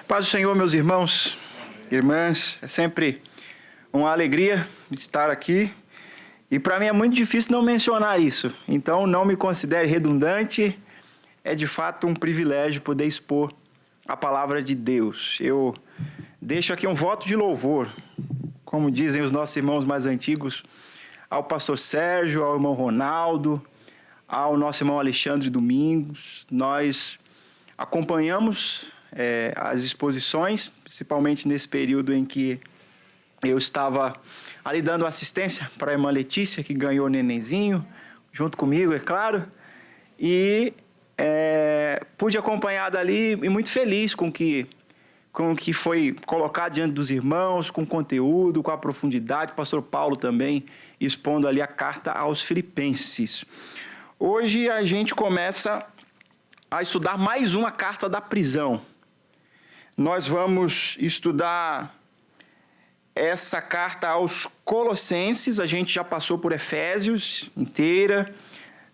Paz do Senhor, meus irmãos, irmãs, é sempre uma alegria estar aqui e para mim é muito difícil não mencionar isso, então não me considere redundante, é de fato um privilégio poder expor a palavra de Deus. Eu deixo aqui um voto de louvor, como dizem os nossos irmãos mais antigos, ao pastor Sérgio, ao irmão Ronaldo, ao nosso irmão Alexandre Domingos. Nós acompanhamos as exposições, principalmente nesse período em que eu estava ali dando assistência para a irmã Letícia, que ganhou o nenenzinho, junto comigo, é claro, e pude acompanhar dali e muito feliz com o que foi colocado diante dos irmãos, com conteúdo, com a profundidade, o pastor Paulo também expondo ali a carta aos Filipenses. Hoje a gente começa a estudar mais uma carta da prisão. Nós vamos estudar essa carta aos Colossenses, a gente já passou por Efésios inteira,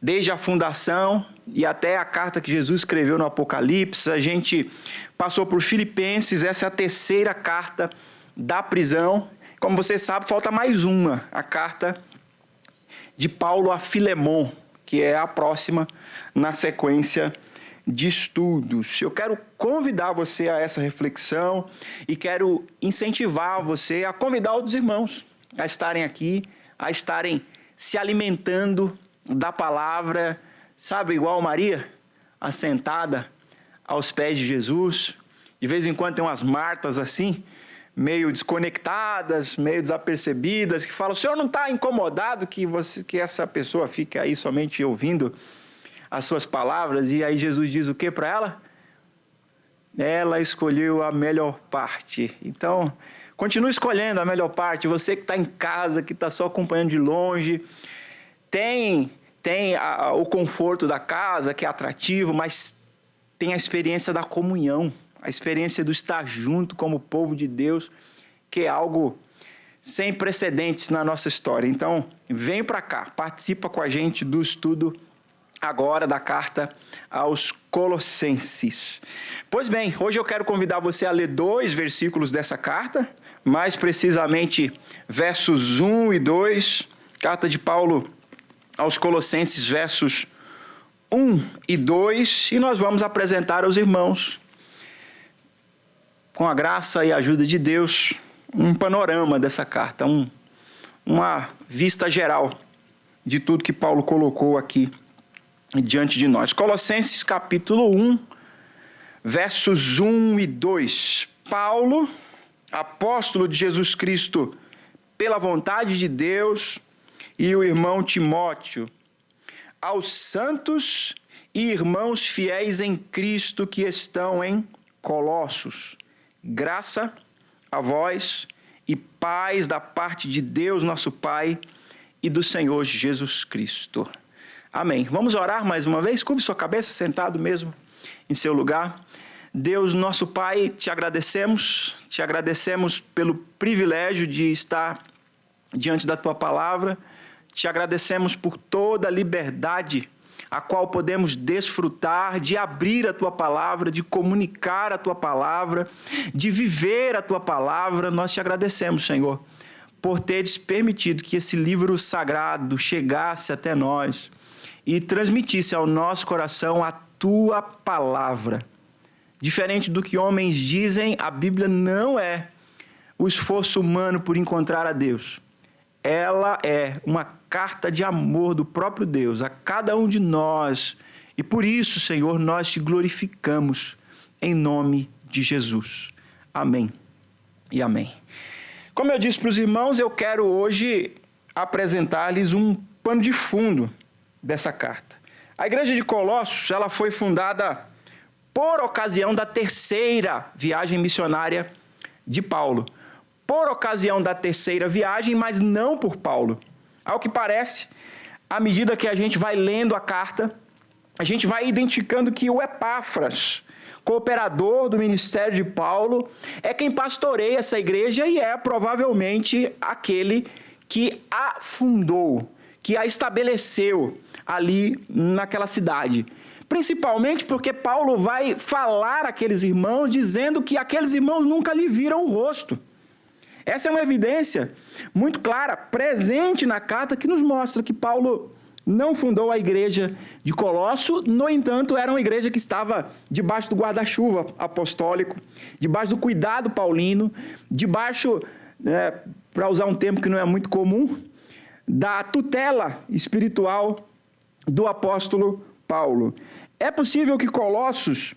desde a fundação e até a carta que Jesus escreveu no Apocalipse, a gente passou por Filipenses, essa é a terceira carta da prisão. Como você sabe, falta mais uma, a carta de Paulo a Filemon, que é a próxima na sequência de estudos. Eu quero convidar você a essa reflexão e quero incentivar você a convidar outros irmãos a estarem aqui, a estarem se alimentando da palavra, sabe, igual Maria, assentada aos pés de Jesus. De vez em quando tem umas Martas assim, meio desconectadas, meio desapercebidas, que falam: o senhor não está incomodado que essa pessoa fique aí somente ouvindo as suas palavras? E aí Jesus diz o que para ela? Ela escolheu a melhor parte. Então, continue escolhendo a melhor parte. Você que está em casa, que está só acompanhando de longe, tem o conforto da casa, que é atrativo, mas tem a experiência da comunhão, a experiência do estar junto como povo de Deus, que é algo sem precedentes na nossa história. Então, vem para cá, participa com a gente do estudo agora da carta aos Colossenses. Pois bem, hoje eu quero convidar você a ler 2 versículos dessa carta, mais precisamente versos 1 e 2, carta de Paulo aos Colossenses, versos 1 e 2, e nós vamos apresentar aos irmãos, com a graça e a ajuda de Deus, um panorama dessa carta, uma vista geral de tudo que Paulo colocou aqui diante de nós. Colossenses capítulo 1, versos 1 e 2. Paulo, apóstolo de Jesus Cristo, pela vontade de Deus, e o irmão Timóteo, aos santos e irmãos fiéis em Cristo que estão em Colossos, graça a vós e paz da parte de Deus nosso Pai e do Senhor Jesus Cristo. Amém. Vamos orar mais uma vez? Curve sua cabeça, sentado mesmo em seu lugar. Deus, nosso Pai, te agradecemos pelo privilégio de estar diante da Tua Palavra, te agradecemos por toda a liberdade a qual podemos desfrutar de abrir a Tua Palavra, de comunicar a Tua Palavra, de viver a Tua Palavra. Nós te agradecemos, Senhor, por teres permitido que esse livro sagrado chegasse até nós e transmitisse ao nosso coração a Tua Palavra. Diferente do que homens dizem, a Bíblia não é o esforço humano por encontrar a Deus. Ela é uma carta de amor do próprio Deus a cada um de nós. E por isso, Senhor, nós te glorificamos em nome de Jesus. Amém e amém. Como eu disse para os irmãos, eu quero hoje apresentar-lhes um pano de fundo dessa carta. A igreja de Colossos, ela foi fundada por ocasião da terceira viagem missionária de Paulo. Por ocasião da terceira viagem, mas não por Paulo. Ao que parece, à medida que a gente vai lendo a carta, a gente vai identificando que o Epáfras, cooperador do ministério de Paulo, é quem pastoreia essa igreja e é provavelmente aquele que a fundou, que a estabeleceu ali naquela cidade. principalmente porque Paulo vai falar àqueles irmãos, dizendo que aqueles irmãos nunca lhe viram o rosto. Essa é uma evidência muito clara, presente na carta, que nos mostra que Paulo não fundou a igreja de Colosso, no entanto, era uma igreja que estava debaixo do guarda-chuva apostólico, debaixo do cuidado paulino, debaixo, para usar um termo que não é muito comum, da tutela espiritual do apóstolo Paulo. É possível que Colossos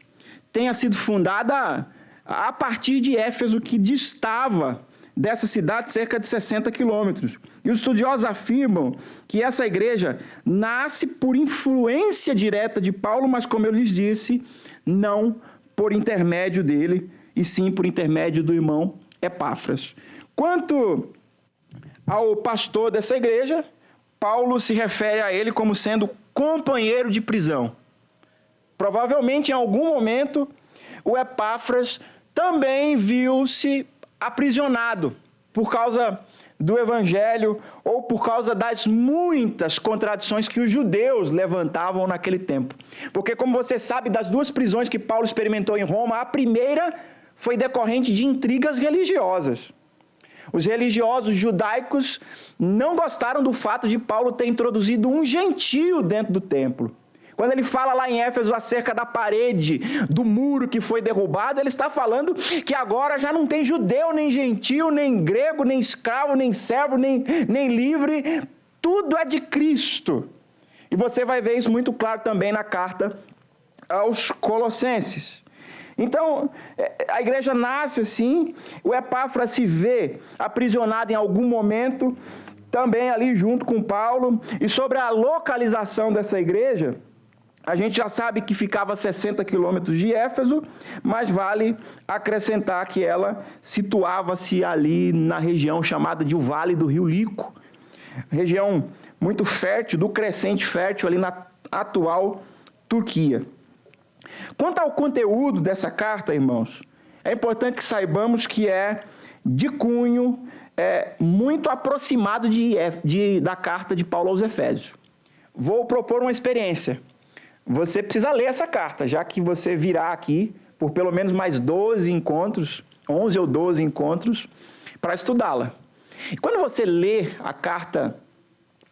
tenha sido fundada a partir de Éfeso, que distava dessa cidade cerca de 60 quilômetros. E os estudiosos afirmam que essa igreja nasce por influência direta de Paulo, mas, como eu lhes disse, não por intermédio dele, e sim por intermédio do irmão Epáfras. Quanto ao pastor dessa igreja, Paulo se refere a ele como sendo companheiro de prisão. Provavelmente, em algum momento, o Epáfras também viu-se aprisionado por causa do evangelho ou por causa das muitas contradições que os judeus levantavam naquele tempo. Porque, como você sabe, das duas prisões que Paulo experimentou em Roma, a primeira foi decorrente de intrigas religiosas. Os religiosos judaicos não gostaram do fato de Paulo ter introduzido um gentio dentro do templo. Quando ele fala lá em Éfeso acerca da parede, do muro que foi derrubado, ele está falando que agora já não tem judeu, nem gentio, nem grego, nem escravo, nem servo, nem livre. Tudo é de Cristo. E você vai ver isso muito claro também na carta aos Colossenses. Então, a igreja nasce assim, o Epáfras se vê aprisionado em algum momento, também ali junto com Paulo. E sobre a localização dessa igreja, a gente já sabe que ficava a 60 quilômetros de Éfeso, mas vale acrescentar que ela situava-se ali na região chamada de o Vale do Rio Lico, região muito fértil, do crescente fértil ali na atual Turquia. Quanto ao conteúdo dessa carta, irmãos, é importante que saibamos que é de cunho muito aproximado da carta de Paulo aos Efésios. Vou propor uma experiência. Você precisa ler essa carta, já que você virá aqui por pelo menos mais 12 encontros, 11 ou 12 encontros, para estudá-la. E quando você lê a carta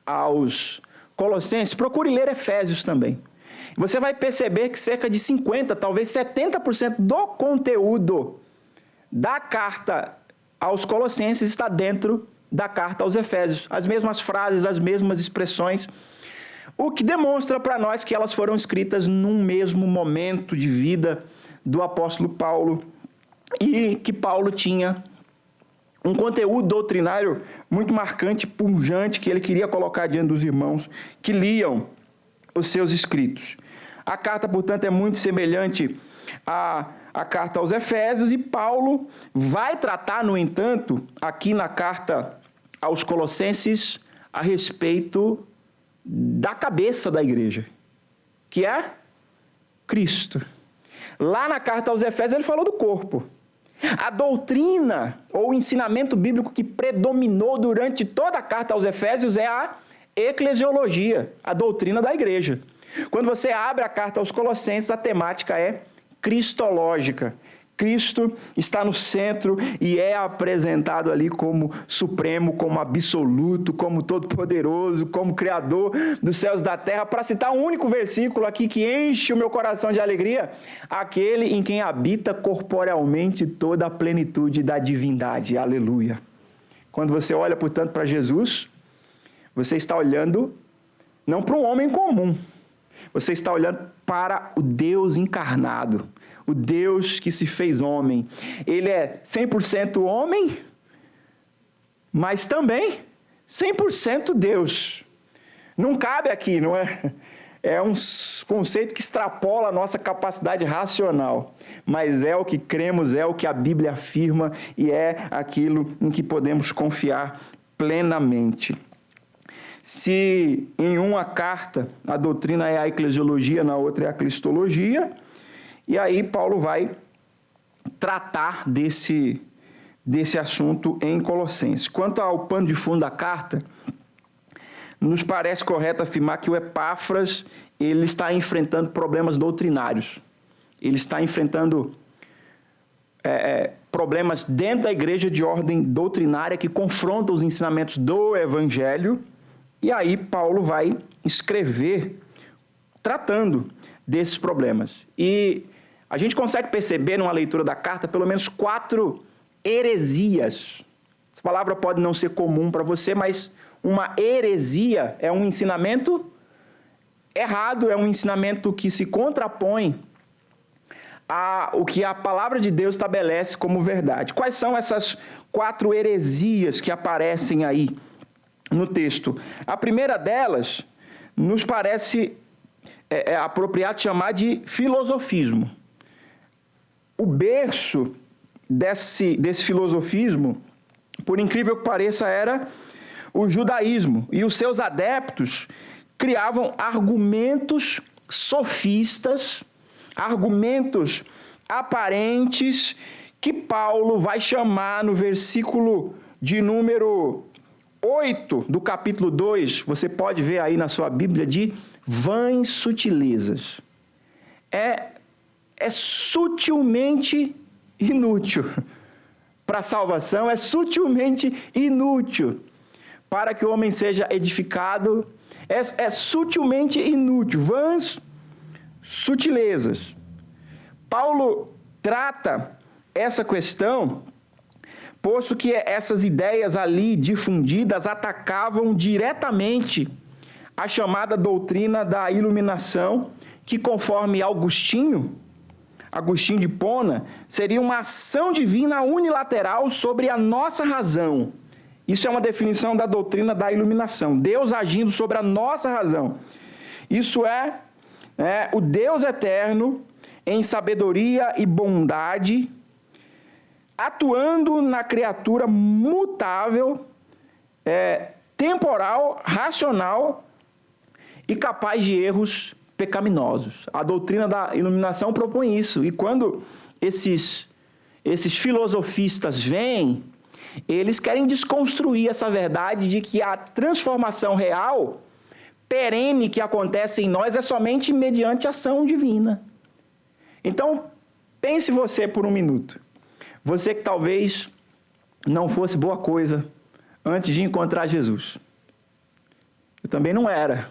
aos Colossenses, procure ler Efésios também. Você vai perceber que cerca de 50%, talvez 70% do conteúdo da carta aos Colossenses está dentro da carta aos Efésios. As mesmas frases, as mesmas expressões, o que demonstra para nós que elas foram escritas num mesmo momento de vida do apóstolo Paulo e que Paulo tinha um conteúdo doutrinário muito marcante, pujante, que ele queria colocar diante dos irmãos que liam os seus escritos. A carta, portanto, é muito semelhante à carta aos Efésios, e Paulo vai tratar, no entanto, aqui na carta aos Colossenses, a respeito da cabeça da igreja, que é Cristo. Lá na carta aos Efésios ele falou do corpo. A doutrina ou o ensinamento bíblico que predominou durante toda a carta aos Efésios é a eclesiologia, a doutrina da igreja. Quando você abre a carta aos Colossenses, a temática é cristológica. Cristo está no centro e é apresentado ali como supremo, como absoluto, como todo-poderoso, como criador dos céus e da terra. Para citar um único versículo aqui que enche o meu coração de alegria, aquele em quem habita corporealmente toda a plenitude da divindade. Aleluia. Quando você olha, portanto, para Jesus, você está olhando não para um homem comum, você está olhando para o Deus encarnado, o Deus que se fez homem. Ele é 100% homem, mas também 100% Deus. Não cabe aqui, não é? É um conceito que extrapola a nossa capacidade racional, mas é o que cremos, é o que a Bíblia afirma e é aquilo em que podemos confiar plenamente. Se em uma carta a doutrina é a eclesiologia, na outra é a cristologia, e aí Paulo vai tratar desse assunto em Colossenses. Quanto ao pano de fundo da carta, nos parece correto afirmar que o Epáfras ele está enfrentando problemas doutrinários. Ele está enfrentando problemas dentro da igreja de ordem doutrinária que confrontam os ensinamentos do Evangelho. E aí Paulo vai escrever tratando desses problemas. E a gente consegue perceber numa leitura da carta pelo menos 4 heresias. Essa palavra pode não ser comum para você, mas uma heresia é um ensinamento errado, é um ensinamento que se contrapõe o que a palavra de Deus estabelece como verdade. Quais são essas 4 heresias que aparecem aí no texto? A primeira delas nos parece apropriado chamar de filosofismo. O berço desse filosofismo, por incrível que pareça, era o judaísmo. E os seus adeptos criavam argumentos sofistas, argumentos aparentes, que Paulo vai chamar no versículo de número 8 do capítulo 2, você pode ver aí na sua Bíblia, de vãs sutilezas. É sutilmente inútil para a salvação, é sutilmente inútil para que o homem seja edificado, é sutilmente inútil, vãs sutilezas. Paulo trata essa questão, posto que essas ideias ali difundidas atacavam diretamente a chamada doutrina da iluminação, que conforme Agostinho de Hipona, seria uma ação divina unilateral sobre a nossa razão. Isso é uma definição da doutrina da iluminação. Deus agindo sobre a nossa razão. Isso é o Deus eterno em sabedoria e bondade, atuando na criatura mutável, temporal, racional e capaz de erros pecaminosos. A doutrina da iluminação propõe isso. E quando esses filosofistas vêm, eles querem desconstruir essa verdade de que a transformação real, perene, que acontece em nós é somente mediante ação divina. Então, pense você por um minuto. Você que talvez não fosse boa coisa antes de encontrar Jesus. Eu também não era.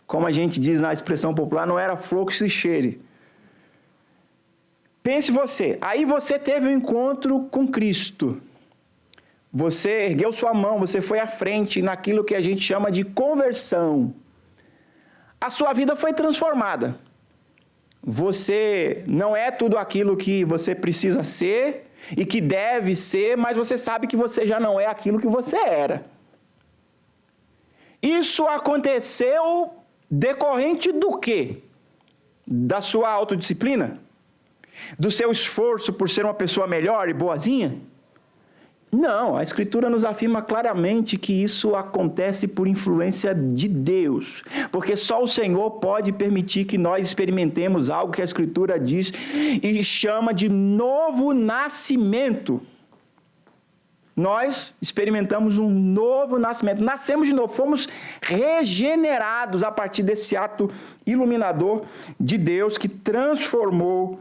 Como a gente diz na expressão popular, não era flor que se cheire. Pense você, aí você teve um encontro com Cristo. Você ergueu sua mão, você foi à frente naquilo que a gente chama de conversão. A sua vida foi transformada. Você não é tudo aquilo que você precisa ser e que deve ser, mas você sabe que você já não é aquilo que você era. Isso aconteceu decorrente do quê? Da sua autodisciplina? Do seu esforço por ser uma pessoa melhor e boazinha? Não, a Escritura nos afirma claramente que isso acontece por influência de Deus, porque só o Senhor pode permitir que nós experimentemos algo que a Escritura diz e chama de novo nascimento. Nós experimentamos um novo nascimento, nascemos de novo, fomos regenerados a partir desse ato iluminador de Deus que transformou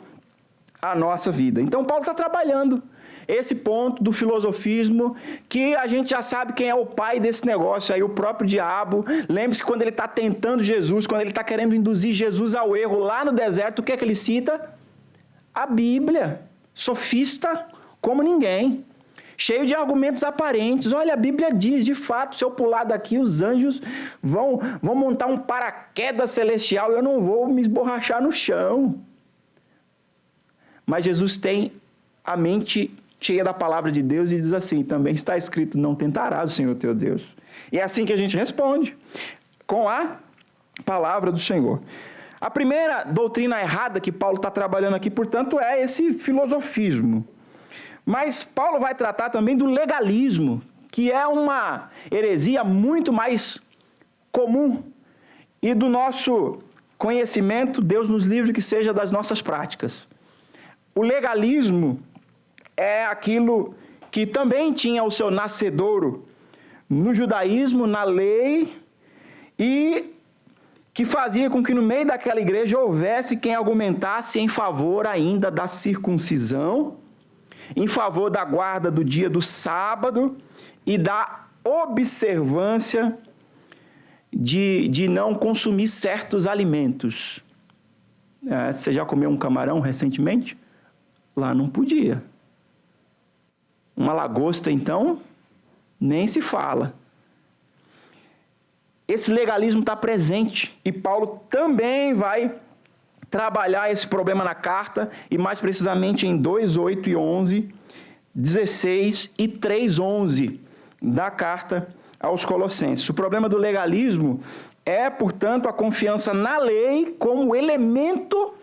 a nossa vida. Então Paulo está trabalhando esse ponto do filosofismo, que a gente já sabe quem é o pai desse negócio aí, o próprio diabo. Lembre-se, quando ele está tentando Jesus, quando ele está querendo induzir Jesus ao erro lá no deserto, o que é que ele cita? A Bíblia, sofista como ninguém, cheio de argumentos aparentes. Olha, a Bíblia diz, de fato, se eu pular daqui, os anjos vão montar um paraquedas celestial, eu não vou me esborrachar no chão. Mas Jesus tem a mente cheia da palavra de Deus e diz assim, também está escrito, não tentarás o Senhor teu Deus. E é assim que a gente responde, com a palavra do Senhor. A primeira doutrina errada que Paulo está trabalhando aqui, portanto, é esse filosofismo. Mas Paulo vai tratar também do legalismo, que é uma heresia muito mais comum. E do nosso conhecimento, Deus nos livre que seja das nossas práticas. O legalismo é aquilo que também tinha o seu nascedouro no judaísmo, na lei, e que fazia com que no meio daquela igreja houvesse quem argumentasse em favor ainda da circuncisão, em favor da guarda do dia do sábado e da observância de não consumir certos alimentos. Você já comeu um camarão recentemente? Lá não podia. Uma lagosta, então, nem se fala. Esse legalismo está presente e Paulo também vai trabalhar esse problema na carta, e mais precisamente em 2:8 e 11, 16 e 3:11 da carta aos Colossenses. O problema do legalismo é, portanto, a confiança na lei como elemento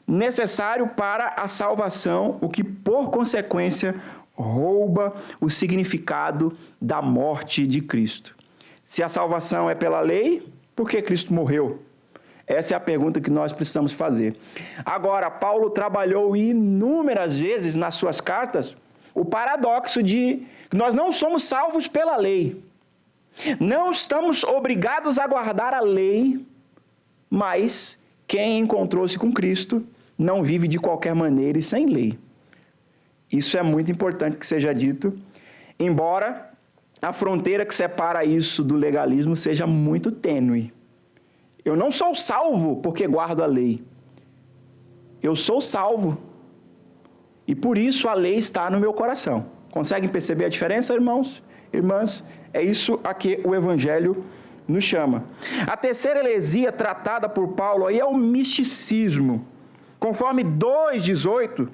necessário para a salvação, o que, por consequência, rouba o significado da morte de Cristo. Se a salvação é pela lei, por que Cristo morreu? Essa é a pergunta que nós precisamos fazer. Agora, Paulo trabalhou inúmeras vezes nas suas cartas o paradoxo de que nós não somos salvos pela lei. Não estamos obrigados a guardar a lei, mas quem encontrou-se com Cristo não vive de qualquer maneira e sem lei. Isso é muito importante que seja dito, embora a fronteira que separa isso do legalismo seja muito tênue. Eu não sou salvo porque guardo a lei. Eu sou salvo e por isso a lei está no meu coração. Conseguem perceber a diferença, irmãos? Irmãs, é isso a que o Evangelho nos chama. A terceira heresia tratada por Paulo aí é o misticismo. Conforme 2:18,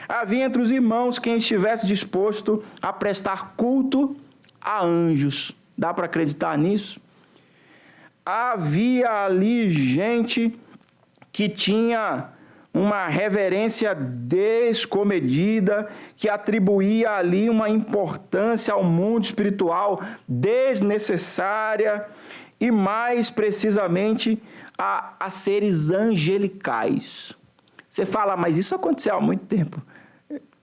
havia entre os irmãos quem estivesse disposto a prestar culto a anjos. Dá para acreditar nisso? Havia ali gente que tinha uma reverência descomedida, que atribuía ali uma importância ao mundo espiritual desnecessária e, mais precisamente, a seres angelicais. Você fala, mas isso aconteceu há muito tempo.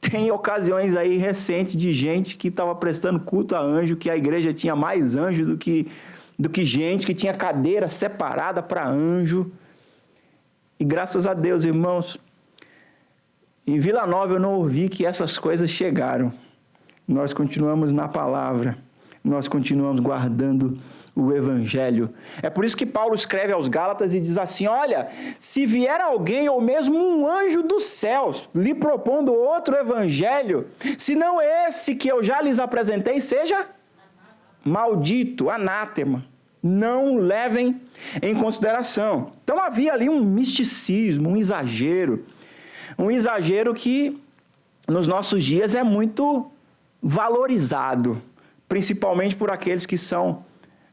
Tem ocasiões aí recentes de gente que estava prestando culto a anjo, que a igreja tinha mais anjo do que gente, que tinha cadeira separada para anjo. E graças a Deus, irmãos, em Vila Nova eu não ouvi que essas coisas chegaram. Nós continuamos na palavra, nós continuamos guardando o Evangelho. É por isso que Paulo escreve aos Gálatas e diz assim, olha, se vier alguém ou mesmo um anjo dos céus lhe propondo outro Evangelho, se não esse que eu já lhes apresentei, seja maldito, anátema. Não levem em consideração. Então havia ali um misticismo, um exagero que nos nossos dias é muito valorizado, principalmente por aqueles que são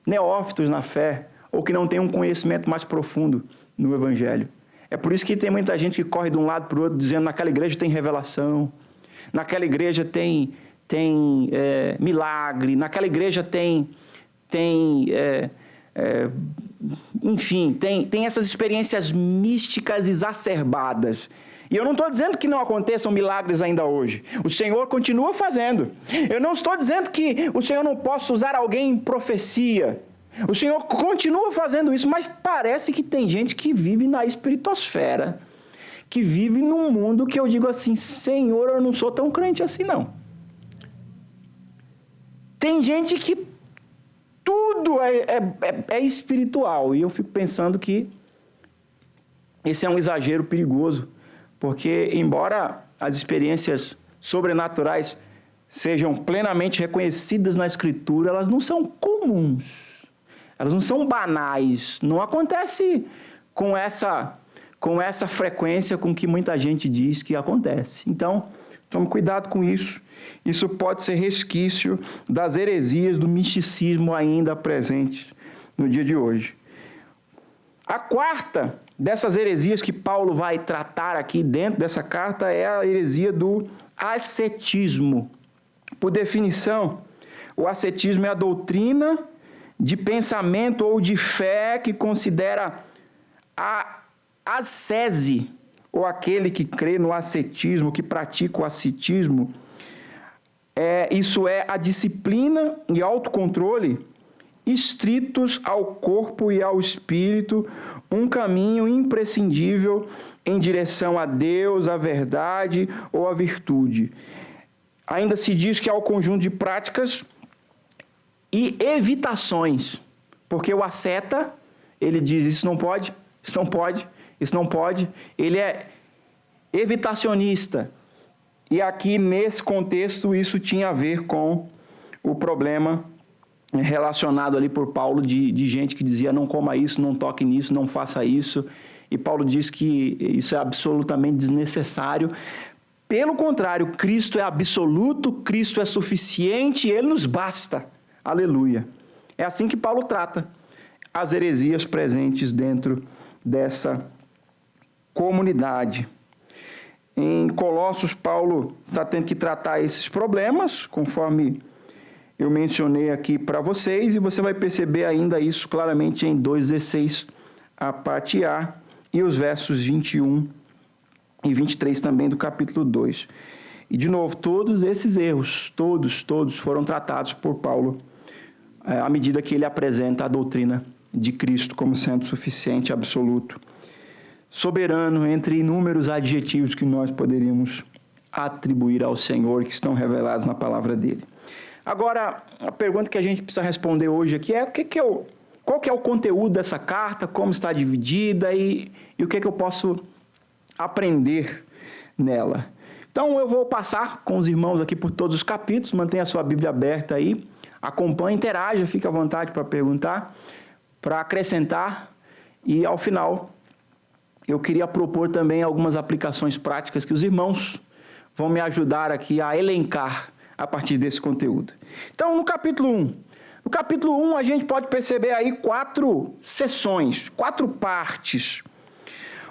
neófitos na fé ou que não têm um conhecimento mais profundo no Evangelho. É por isso que tem muita gente que corre de um lado para o outro dizendo naquela igreja tem revelação, naquela igreja tem milagre, naquela igreja enfim, tem essas experiências místicas exacerbadas. E eu não estou dizendo que não aconteçam milagres ainda hoje. O Senhor continua fazendo. Eu não estou dizendo que o Senhor não possa usar alguém em profecia. O Senhor continua fazendo isso, mas parece que tem gente que vive na espiritosfera, que vive num mundo que eu digo assim, Senhor, eu não sou tão crente assim não. Tem gente que tudo é espiritual. E eu fico pensando que esse é um exagero perigoso. Porque, embora as experiências sobrenaturais sejam plenamente reconhecidas na Escritura, elas não são comuns. Elas não são banais. Não acontece com essa frequência com que muita gente diz que acontece. Então, tome cuidado com isso. Isso pode ser resquício das heresias do misticismo ainda presentes no dia de hoje. A quarta dessas heresias que Paulo vai tratar aqui dentro dessa carta é a heresia do ascetismo. Por definição, o ascetismo é a doutrina de pensamento ou de fé que considera a ascese, ou aquele que crê no ascetismo, que pratica o ascetismo, isso é a disciplina e autocontrole estritos ao corpo e ao espírito, um caminho imprescindível em direção a Deus, à verdade ou à virtude. Ainda se diz que há o conjunto de práticas e evitações, porque o asceta, ele diz isso não pode, isso não pode, isso não pode, ele é evitacionista. E aqui, nesse contexto, isso tinha a ver com o problema relacionado ali por Paulo de gente que dizia não coma isso, não toque nisso, não faça isso. E Paulo diz que isso é absolutamente desnecessário. Pelo contrário, Cristo é absoluto, Cristo é suficiente, Ele nos basta. Aleluia. É assim que Paulo trata as heresias presentes dentro dessa comunidade. Em Colossos, Paulo está tendo que tratar esses problemas, conforme eu mencionei aqui para vocês, e você vai perceber ainda isso claramente em 2,16, a parte A, e os versos 21 e 23 também do capítulo 2. E, de novo, todos esses erros, todos foram tratados por Paulo, à medida que ele apresenta a doutrina de Cristo como sendo suficiente, absoluto, soberano, entre inúmeros adjetivos que nós poderíamos atribuir ao Senhor, que estão revelados na palavra dele. Agora, a pergunta que a gente precisa responder hoje aqui é qual que é o conteúdo dessa carta, como está dividida e o que eu posso aprender nela. Então, eu vou passar com os irmãos aqui por todos os capítulos, mantenha a sua Bíblia aberta aí, acompanhe, interaja, fique à vontade para perguntar, para acrescentar, e ao final eu queria propor também algumas aplicações práticas que os irmãos vão me ajudar aqui a elencar a partir desse conteúdo. Então, no capítulo 1. No capítulo 1, a gente pode perceber aí 4 seções, 4 partes.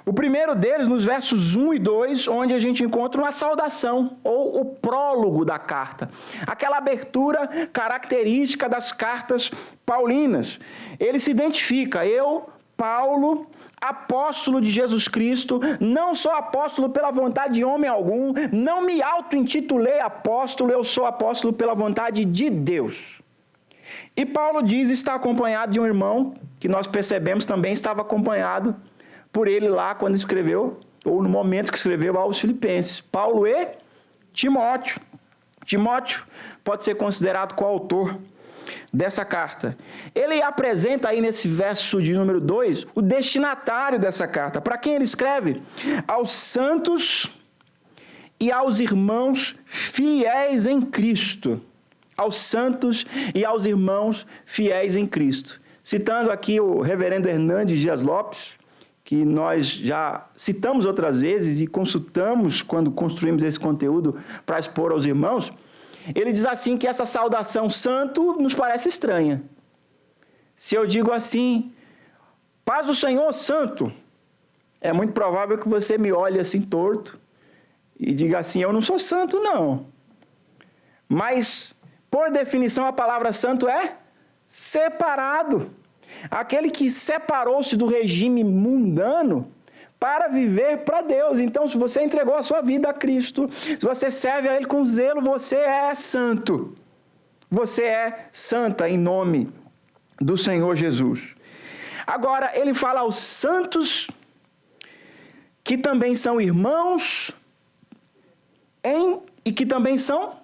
O primeiro deles, nos versos 1 e 2, onde a gente encontra uma saudação, ou o prólogo da carta. Aquela abertura característica das cartas paulinas. Ele se identifica, eu, Paulo, apóstolo de Jesus Cristo, não sou apóstolo pela vontade de homem algum, não me auto-intitulei apóstolo, eu sou apóstolo pela vontade de Deus. E Paulo diz estar acompanhado de um irmão, que nós percebemos também estava acompanhado por ele lá quando escreveu, ou no momento que escreveu aos Filipenses, Paulo e Timóteo. Timóteo pode ser considerado coautor dessa carta. Ele apresenta aí nesse verso de número 2 o destinatário dessa carta. Para quem ele escreve? Aos santos e aos irmãos fiéis em Cristo. Aos santos e aos irmãos fiéis em Cristo. Citando aqui o reverendo Hernandes Dias Lopes, que nós já citamos outras vezes e consultamos quando construímos esse conteúdo para expor aos irmãos, ele diz assim que essa saudação santo nos parece estranha. Se eu digo assim, paz do Senhor santo, é muito provável que você me olhe assim torto e diga assim, eu não sou santo não. Mas, por definição, a palavra santo é separado. Aquele que separou-se do regime mundano para viver para Deus. Então, se você entregou a sua vida a Cristo, se você serve a Ele com zelo, você é santo. Você é santa em nome do Senhor Jesus. Agora, ele fala aos santos que também são irmãos e que também são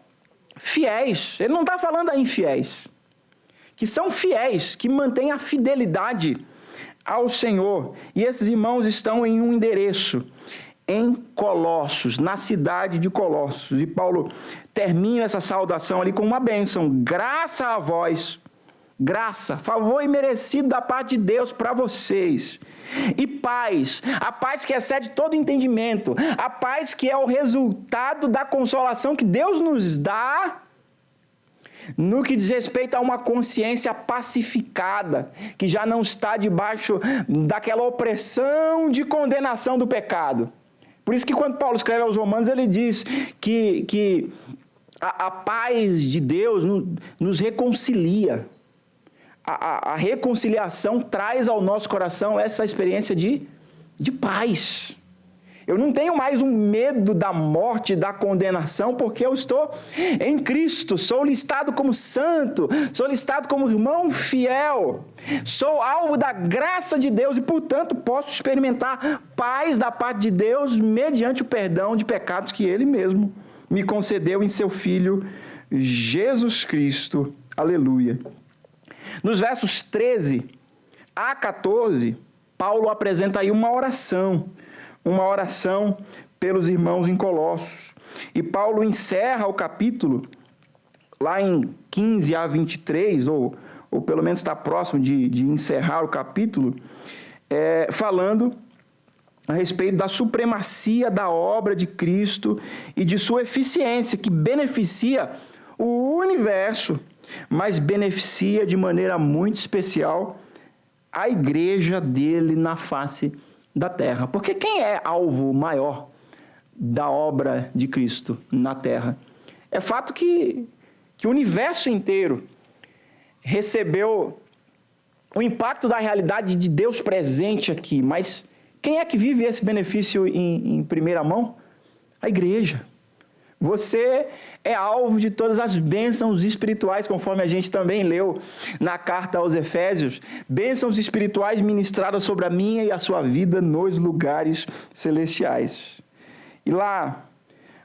fiéis. Ele não está falando a infiéis. Que são fiéis, que mantêm a fidelidade ao Senhor. E esses irmãos estão em um endereço, em Colossos, na cidade de Colossos. E Paulo termina essa saudação ali com uma bênção. Graça a vós, graça, favor imerecido da parte de Deus para vocês. E paz, a paz que excede todo entendimento, a paz que é o resultado da consolação que Deus nos dá no que diz respeito a uma consciência pacificada, que já não está debaixo daquela opressão de condenação do pecado. Por isso que quando Paulo escreve aos Romanos, ele diz que a paz de Deus nos reconcilia. A reconciliação traz ao nosso coração essa experiência de paz. Eu não tenho mais um medo da morte, da condenação, porque eu estou em Cristo. Sou listado como santo, sou listado como irmão fiel. Sou alvo da graça de Deus e, portanto, posso experimentar paz da parte de Deus mediante o perdão de pecados que Ele mesmo me concedeu em seu Filho Jesus Cristo. Aleluia. Nos versos 13 a 14, Paulo apresenta aí uma oração pelos irmãos em Colossos. E Paulo encerra o capítulo, lá em 15 a 23, ou pelo menos está próximo de encerrar o capítulo, falando a respeito da supremacia da obra de Cristo e de sua eficiência, que beneficia o universo, mas beneficia de maneira muito especial a igreja dele na face da terra. Porque quem é alvo maior da obra de Cristo na terra? É fato que o universo inteiro recebeu o impacto da realidade de Deus presente aqui, mas quem é que vive esse benefício em primeira mão? A igreja. Você é alvo de todas as bênçãos espirituais, conforme a gente também leu na carta aos Efésios. Bênçãos espirituais ministradas sobre a minha e a sua vida nos lugares celestiais. E lá,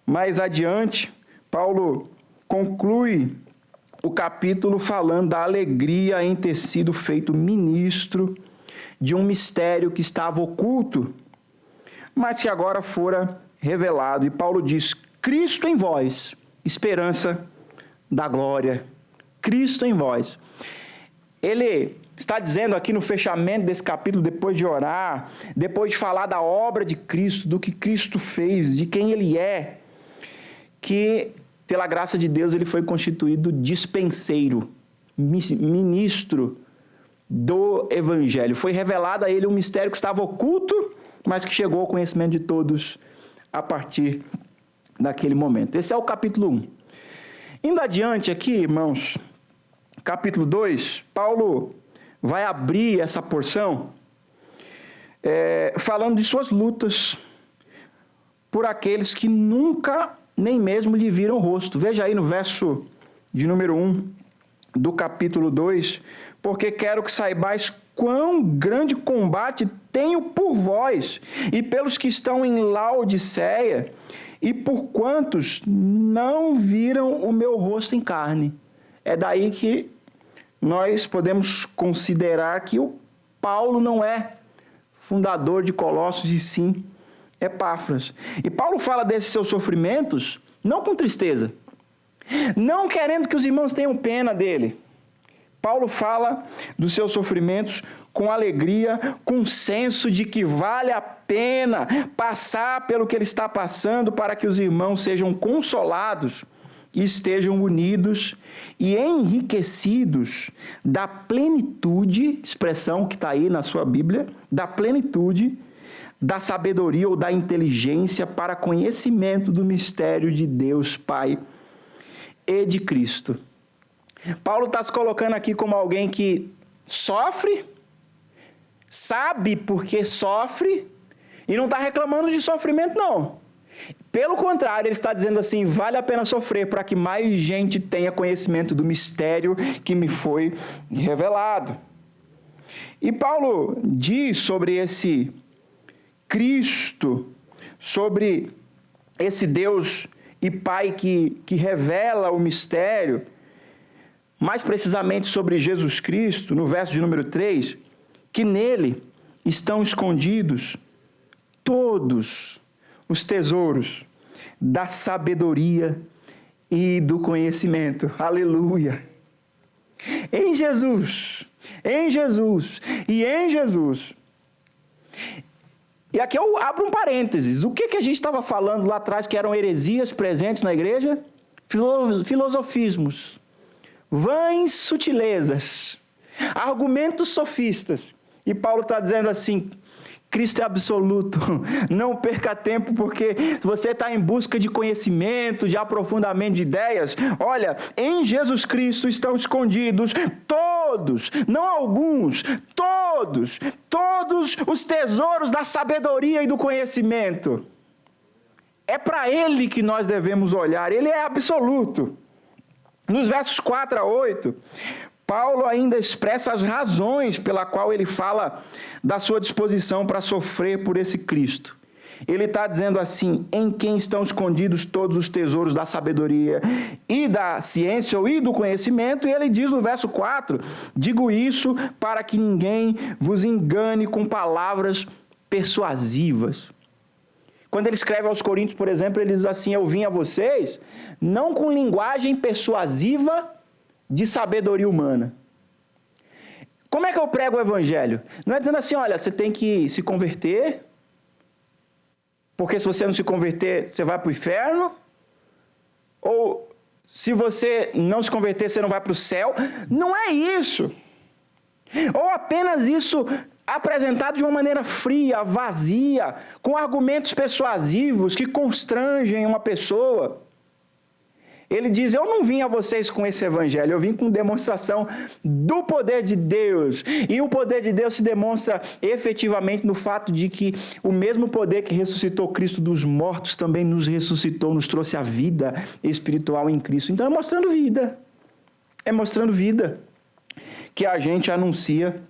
mais adiante, Paulo conclui o capítulo falando da alegria em ter sido feito ministro de um mistério que estava oculto, mas que agora fora revelado. E Paulo diz: Cristo em vós, esperança da glória. Cristo em vós. Ele está dizendo aqui no fechamento desse capítulo, depois de orar, depois de falar da obra de Cristo, do que Cristo fez, de quem Ele é, que pela graça de Deus ele foi constituído dispenseiro, ministro do Evangelho. Foi revelado a ele um mistério que estava oculto, mas que chegou ao conhecimento de todos a partir daquele momento. Esse é o capítulo 1. Indo adiante aqui, irmãos, capítulo 2, Paulo vai abrir essa porção falando de suas lutas por aqueles que nunca nem mesmo lhe viram o rosto. Veja aí no verso de número 1 do capítulo 2, porque quero que saibais quão grande combate tenho por vós e pelos que estão em Laodiceia, e por quantos não viram o meu rosto em carne. É daí que nós podemos considerar que o Paulo não é fundador de Colossos, e sim Epáfras. E Paulo fala desses seus sofrimentos não com tristeza, não querendo que os irmãos tenham pena dele. Paulo fala dos seus sofrimentos com alegria, com senso de que vale a pena passar pelo que ele está passando para que os irmãos sejam consolados e estejam unidos e enriquecidos da plenitude, expressão que está aí na sua Bíblia, da plenitude da sabedoria ou da inteligência para conhecimento do mistério de Deus Pai e de Cristo. Paulo está se colocando aqui como alguém que sofre, sabe porque sofre, e não está reclamando de sofrimento, não. Pelo contrário, ele está dizendo assim: vale a pena sofrer para que mais gente tenha conhecimento do mistério que me foi revelado. E Paulo diz sobre esse Cristo, sobre esse Deus e Pai que revela o mistério, mais precisamente sobre Jesus Cristo, no verso de número 3, que nele estão escondidos todos os tesouros da sabedoria e do conhecimento. Aleluia! Em Jesus, em Jesus e em Jesus. E aqui eu abro um parênteses. O que a gente estava falando lá atrás que eram heresias presentes na igreja? Filosofismos, vãs sutilezas, argumentos sofistas. E Paulo está dizendo assim: Cristo é absoluto, não perca tempo, porque se você está em busca de conhecimento, de aprofundamento de ideias, olha, em Jesus Cristo estão escondidos todos todos, não alguns, todos os tesouros da sabedoria e do conhecimento. É para Ele que nós devemos olhar, Ele é absoluto. Nos versos 4 a 8, Paulo ainda expressa as razões pela qual ele fala da sua disposição para sofrer por esse Cristo. Ele está dizendo assim: em quem estão escondidos todos os tesouros da sabedoria e da ciência e do conhecimento. E ele diz no verso 4, digo isso para que ninguém vos engane com palavras persuasivas. Quando ele escreve aos Coríntios, por exemplo, ele diz assim: eu vim a vocês não com linguagem persuasiva de sabedoria humana. Como é que eu prego o evangelho? Não é dizendo assim: olha, você tem que se converter, porque se você não se converter, você vai para o inferno, ou se você não se converter, você não vai para o céu. Não é isso. Ou apenas isso apresentado de uma maneira fria, vazia, com argumentos persuasivos que constrangem uma pessoa. Ele diz: eu não vim a vocês com esse evangelho, eu vim com demonstração do poder de Deus. E o poder de Deus se demonstra efetivamente no fato de que o mesmo poder que ressuscitou Cristo dos mortos também nos ressuscitou, nos trouxe a vida espiritual em Cristo. Então é mostrando vida que a gente anuncia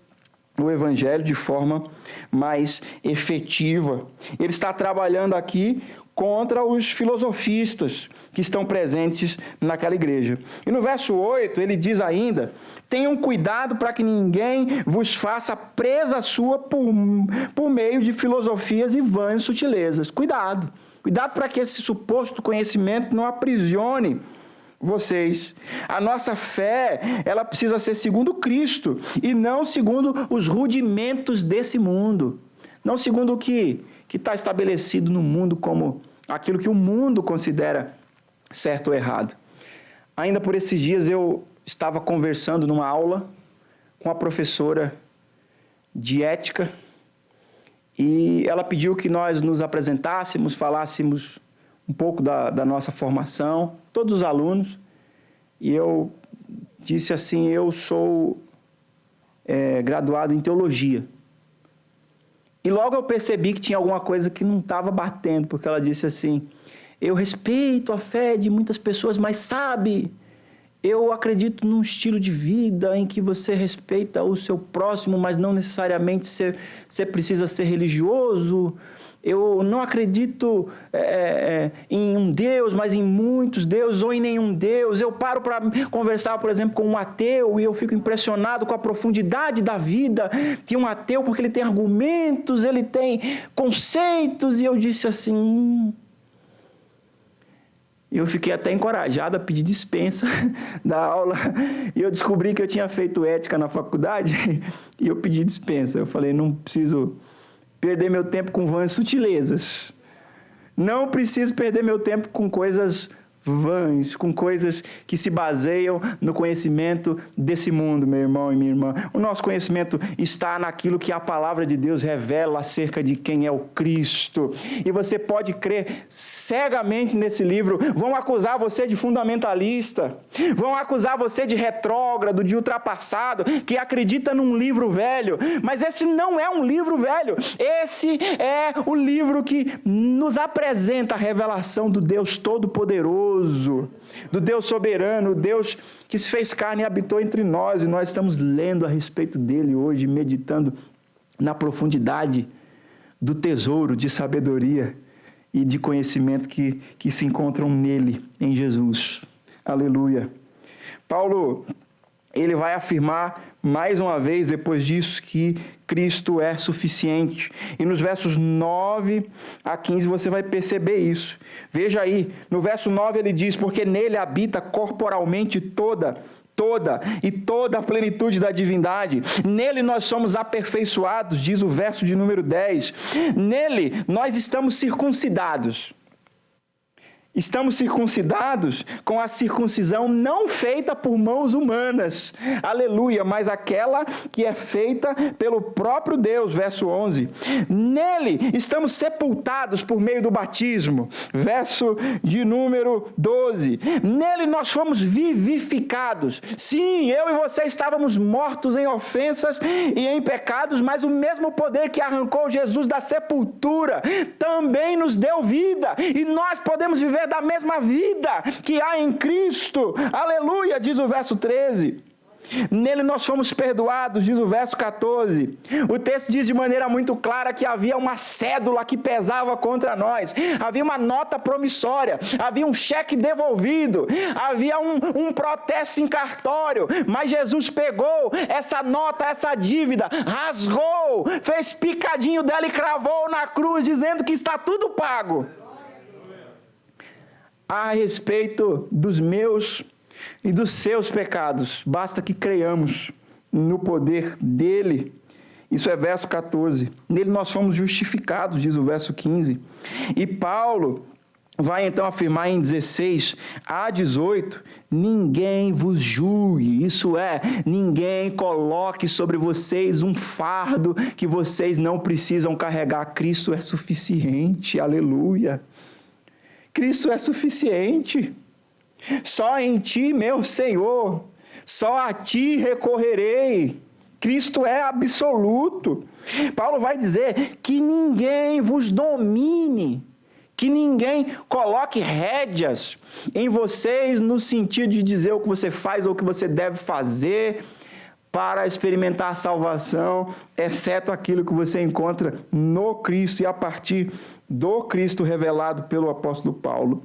o evangelho de forma mais efetiva. Ele está trabalhando aqui contra os filosofistas que estão presentes naquela igreja. E no verso 8, ele diz ainda: tenham cuidado para que ninguém vos faça presa sua por meio de filosofias e vãs sutilezas. Cuidado para que esse suposto conhecimento não aprisione vocês. A nossa fé, ela precisa ser segundo Cristo e não segundo os rudimentos desse mundo, não segundo o que está estabelecido no mundo como aquilo que o mundo considera certo ou errado. Ainda por esses dias eu estava conversando numa aula com a professora de ética e ela pediu que nós nos apresentássemos, falássemos um pouco da nossa formação, todos os alunos, e eu disse assim: eu sou graduado em teologia. E logo eu percebi que tinha alguma coisa que não estava batendo, porque ela disse assim: eu respeito a fé de muitas pessoas, mas sabe, eu acredito num estilo de vida em que você respeita o seu próximo, mas não necessariamente você precisa ser religioso. Eu não acredito em um Deus, mas em muitos deuses, ou em nenhum Deus. Eu paro para conversar, por exemplo, com um ateu, e eu fico impressionado com a profundidade da vida de um ateu, porque ele tem argumentos, ele tem conceitos, e eu disse assim... Eu fiquei até encorajado a pedir dispensa da aula, e eu descobri que eu tinha feito ética na faculdade, e eu pedi dispensa. Eu falei: não preciso perder meu tempo com vãs sutilezas. Não preciso perder meu tempo com coisas vãs, com coisas que se baseiam no conhecimento desse mundo, meu irmão e minha irmã. O nosso conhecimento está naquilo que a palavra de Deus revela acerca de quem é o Cristo. E você pode crer cegamente nesse livro. Vão acusar você de fundamentalista, vão acusar você de retrógrado, de ultrapassado, que acredita num livro velho. Mas esse não é um livro velho. Esse é o livro que nos apresenta a revelação do Deus Todo-Poderoso, do Deus soberano, o Deus que se fez carne e habitou entre nós, e nós estamos lendo a respeito dele hoje, meditando na profundidade do tesouro de sabedoria e de conhecimento que se encontram nele, em Jesus. Aleluia. Paulo, ele vai afirmar mais uma vez, depois disso, que Cristo é suficiente. E nos versos 9 a 15 você vai perceber isso. Veja aí, no verso 9 ele diz: porque nele habita corporalmente toda a plenitude da divindade. Nele nós somos aperfeiçoados, diz o verso de número 10. Nele nós estamos circuncidados. Estamos circuncidados com a circuncisão não feita por mãos humanas, aleluia, mas aquela que é feita pelo próprio Deus, verso 11. Nele estamos sepultados por meio do batismo, verso de número 12. Nele nós fomos vivificados. Sim, eu e você estávamos mortos em ofensas e em pecados, mas o mesmo poder que arrancou Jesus da sepultura também nos deu vida, e nós podemos viver da mesma vida que há em Cristo, aleluia, diz o verso 13. Nele nós fomos perdoados, diz o verso 14. O texto diz de maneira muito clara que havia uma cédula que pesava contra nós, havia uma nota promissória, havia um cheque devolvido, havia um protesto em cartório, mas Jesus pegou essa nota, essa dívida, rasgou, fez picadinho dela e cravou na cruz, dizendo que está tudo pago. A respeito dos meus e dos seus pecados, basta que creiamos no poder dele. Isso é verso 14. Nele nós fomos justificados, diz o verso 15. E Paulo vai então afirmar em 16 a 18, ninguém vos julgue, isso é, ninguém coloque sobre vocês um fardo que vocês não precisam carregar. Cristo é suficiente, aleluia. Cristo é suficiente. Só em ti, meu Senhor, só a ti recorrerei. Cristo é absoluto. Paulo vai dizer que ninguém vos domine, que ninguém coloque rédeas em vocês no sentido de dizer o que você faz ou o que você deve fazer para experimentar a salvação, exceto aquilo que você encontra no Cristo e a partir do Cristo revelado pelo apóstolo Paulo.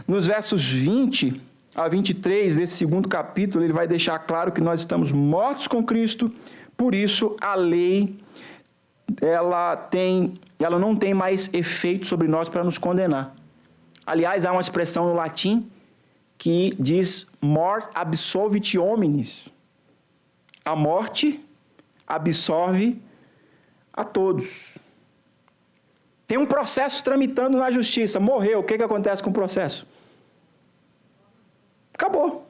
Nos versos 20 a 23 desse segundo capítulo, ele vai deixar claro que nós estamos mortos com Cristo, por isso a lei ela não tem mais efeito sobre nós para nos condenar. Aliás, há uma expressão no latim que diz mors absolvit homines. A morte absolve a todos. Tem um processo tramitando na justiça. Morreu, o que acontece com o processo? Acabou.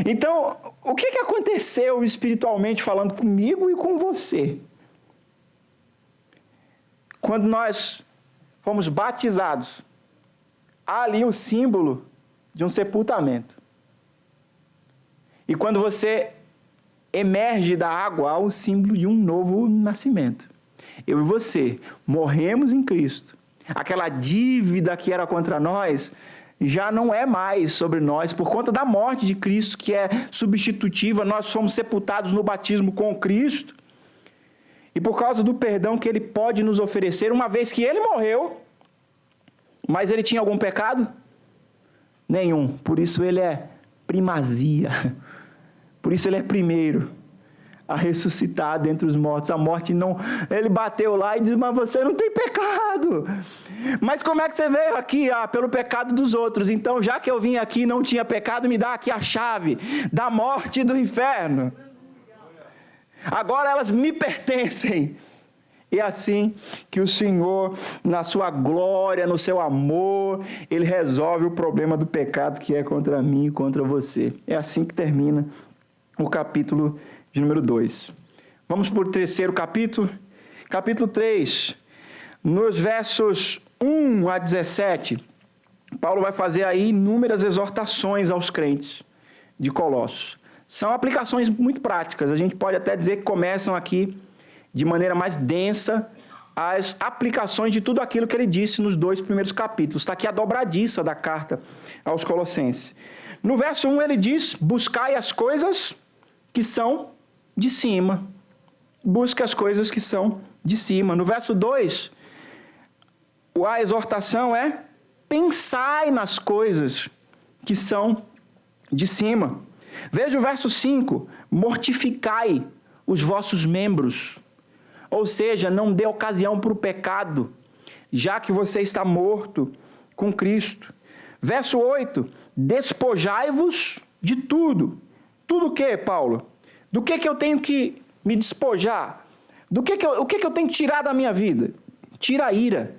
Então, o que aconteceu espiritualmente falando comigo e com você? Quando nós fomos batizados, há ali o símbolo de um sepultamento. E quando você emerge da água, há o símbolo de um novo nascimento. Eu e você morremos em Cristo. Aquela dívida que era contra nós já não é mais sobre nós, por conta da morte de Cristo, que é substitutiva. Nós fomos sepultados no batismo com Cristo. E por causa do perdão que Ele pode nos oferecer, uma vez que Ele morreu, mas Ele tinha algum pecado? Nenhum. Por isso Ele é primazia. Por isso Ele é primeiro a ressuscitar dentre os mortos. A morte não... Ele bateu lá e disse, mas você não tem pecado. Mas como é que você veio aqui? Pelo pecado dos outros. Então, já que eu vim aqui e não tinha pecado, me dá aqui a chave da morte e do inferno. Agora elas me pertencem. E é assim que o Senhor, na sua glória, no seu amor, Ele resolve o problema do pecado que é contra mim e contra você. É assim que termina o capítulo de número 2. Vamos para o terceiro capítulo. Capítulo 3. Nos versos 1 a 17, Paulo vai fazer aí inúmeras exortações aos crentes de Colossos. São aplicações muito práticas. A gente pode até dizer que começam aqui de maneira mais densa as aplicações de tudo aquilo que ele disse nos 2 primeiros capítulos. Está aqui a dobradiça da carta aos Colossenses. No verso 1 ele diz, buscai as coisas que são de cima. Busque as coisas que são de cima. No verso 2, a exortação é, pensai nas coisas que são de cima. Veja o verso 5, mortificai os vossos membros. Ou seja, não dê ocasião para o pecado, já que você está morto com Cristo. Verso 8, despojai-vos de tudo. Tudo o que, Paulo? Do que eu tenho que me despojar? O que eu tenho que tirar da minha vida? Tira a ira.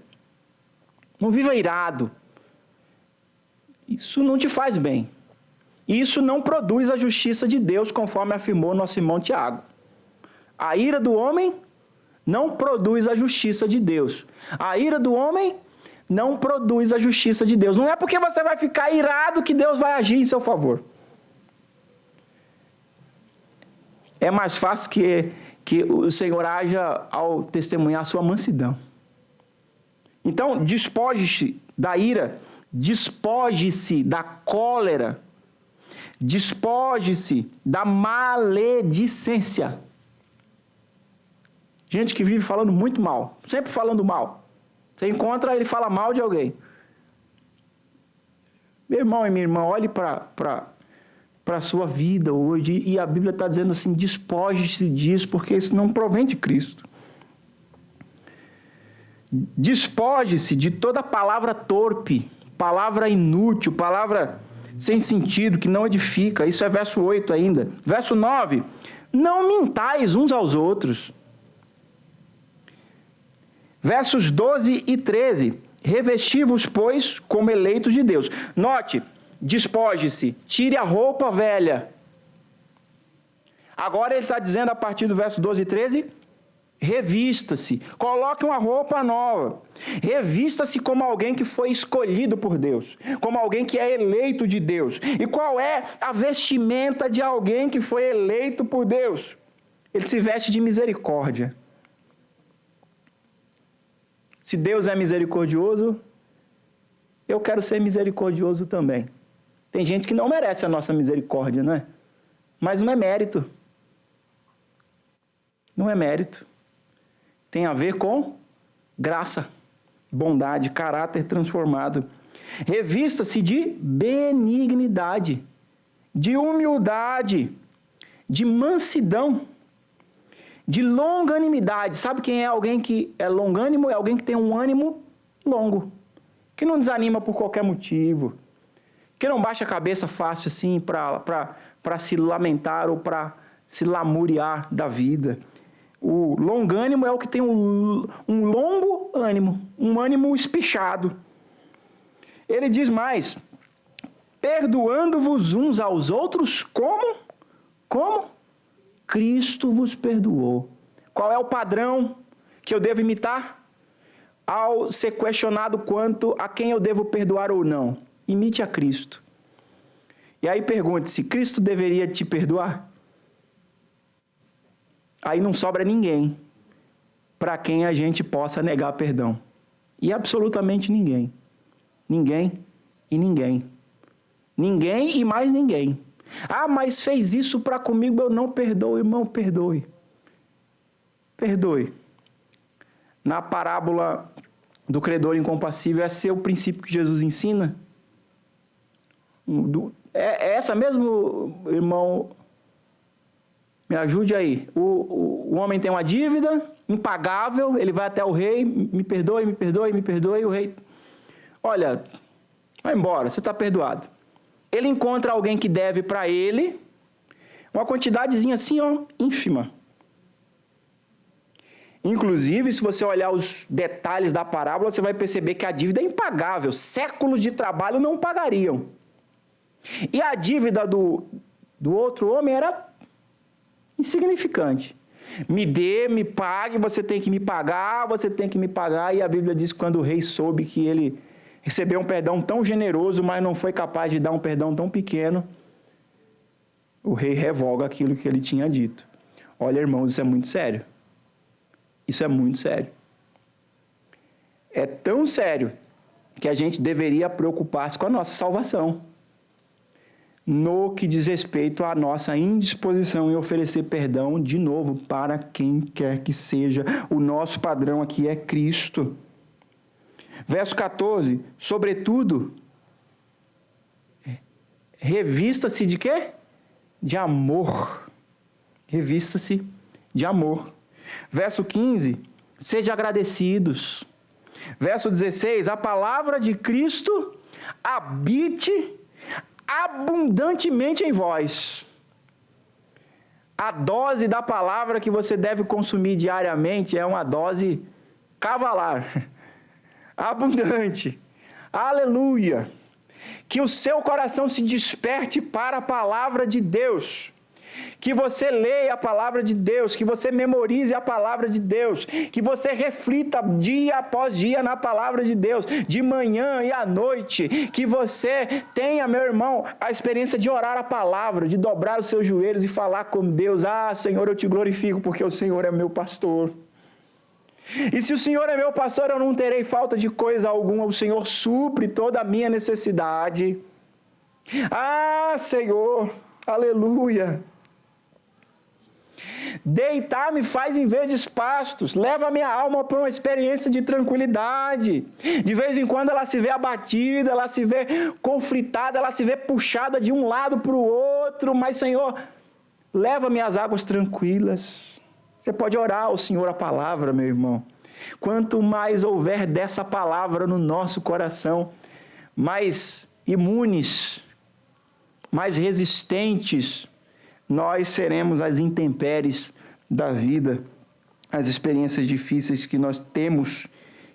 Não viva irado. Isso não te faz bem. Isso não produz a justiça de Deus, conforme afirmou nosso irmão Tiago. A ira do homem não produz a justiça de Deus. A ira do homem não produz a justiça de Deus. Não é porque você vai ficar irado que Deus vai agir em seu favor. É mais fácil que o Senhor haja ao testemunhar a sua mansidão. Então, despoje-se da ira, despoje-se da cólera, despoje-se da maledicência. Gente que vive falando muito mal, sempre falando mal. Você encontra, ele fala mal de alguém. Meu irmão e minha irmã, olhe para a sua vida hoje, e a Bíblia está dizendo assim, despoje-se disso, porque isso não provém de Cristo. Despoje-se de toda palavra torpe, palavra inútil, palavra sem sentido, que não edifica. Isso é verso 8 ainda. Verso 9, não mintais uns aos outros. Versos 12 e 13, revesti-vos, pois, como eleitos de Deus. Note, despoje-se, tire a roupa velha. Agora ele está dizendo a partir do verso 12 e 13, revista-se, coloque uma roupa nova, revista-se como alguém que foi escolhido por Deus, como alguém que é eleito de Deus. E qual é a vestimenta de alguém que foi eleito por Deus? Ele se veste de misericórdia. Se Deus é misericordioso, eu quero ser misericordioso também. Tem gente que não merece a nossa misericórdia, não é? Mas não é mérito. Não é mérito. Tem a ver com graça, bondade, caráter transformado. Revista-se de benignidade, de humildade, de mansidão, de longanimidade. Sabe quem é alguém que é longânimo? É alguém que tem um ânimo longo, que não desanima por qualquer motivo, que não baixa a cabeça fácil assim para se lamentar ou para se lamuriar da vida. O longânimo é o que tem um longo ânimo, um ânimo espichado. Ele diz mais, perdoando-vos uns aos outros, como? Cristo vos perdoou. Qual é o padrão que eu devo imitar? Ao ser questionado quanto a quem eu devo perdoar ou não, imite a Cristo. E aí pergunte-se, Cristo deveria te perdoar? Aí não sobra ninguém para quem a gente possa negar perdão. E absolutamente ninguém. Ninguém e ninguém. Ninguém e mais ninguém. Ah, mas fez isso para comigo, eu não perdoo, irmão, perdoe. Perdoe. Na parábola do credor incompassível, esse é o princípio que Jesus ensina? É essa mesmo, irmão? Me ajude aí. O homem tem uma dívida impagável, ele vai até o rei, me perdoe, me perdoe, me perdoe, e o rei, olha, vai embora, você está perdoado. Ele encontra alguém que deve para ele uma quantidadezinha assim, ó, ínfima. Inclusive, se você olhar os detalhes da parábola, você vai perceber que a dívida é impagável. Séculos de trabalho não pagariam. E a dívida do outro homem era insignificante. Me dê, me pague, você tem que me pagar, você tem que me pagar. E a Bíblia diz que quando o rei soube que ele recebeu um perdão tão generoso, mas não foi capaz de dar um perdão tão pequeno, o rei revoga aquilo que ele tinha dito. Olha, irmãos, isso é muito sério. Isso é muito sério. É tão sério que a gente deveria preocupar-se com a nossa salvação, no que diz respeito à nossa indisposição em oferecer perdão, de novo, para quem quer que seja. O nosso padrão aqui é Cristo. Verso 14, sobretudo, revista-se de quê? De amor. Revista-se de amor. Verso 15, sede agradecidos. Verso 16, a palavra de Cristo habite abundantemente em vós. A dose da palavra que você deve consumir diariamente é uma dose cavalar. abundante. Aleluia! Que o seu coração se desperte para a palavra de Deus. Que você leia a palavra de Deus, que você memorize a palavra de Deus, que você reflita dia após dia na palavra de Deus, de manhã e à noite, que você tenha, meu irmão, a experiência de orar a palavra, de dobrar os seus joelhos e falar com Deus: ah, Senhor, eu te glorifico porque o Senhor é meu pastor. E se o Senhor é meu pastor, eu não terei falta de coisa alguma, o Senhor supre toda a minha necessidade. Ah, Senhor, aleluia! Deitar-me faz em verdes pastos, leva a minha alma para uma experiência de tranquilidade. De vez em quando ela se vê abatida, ela se vê conflitada, ela se vê puxada de um lado para o outro, mas Senhor, leva-me às águas tranquilas. Você pode orar ao Senhor a palavra, meu irmão. Quanto mais houver dessa palavra no nosso coração, mais imunes, mais resistentes nós seremos às intempéries da vida, às experiências difíceis que nós temos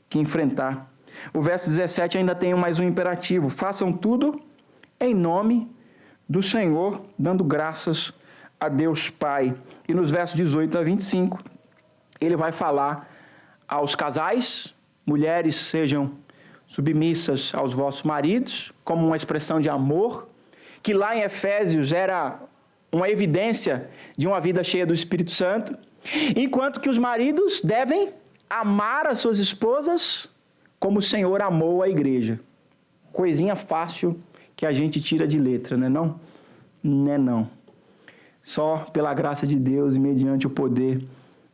que enfrentar. O verso 17 ainda tem mais um imperativo: façam tudo em nome do Senhor, dando graças a Deus Pai. E nos versos 18 a 25, ele vai falar aos casais: mulheres, sejam submissas aos vossos maridos, como uma expressão de amor, que lá em Efésios era uma evidência de uma vida cheia do Espírito Santo, enquanto que os maridos devem amar as suas esposas como o Senhor amou a igreja. Coisinha fácil que a gente tira de letra, não é não? Não é não. Só pela graça de Deus e mediante o poder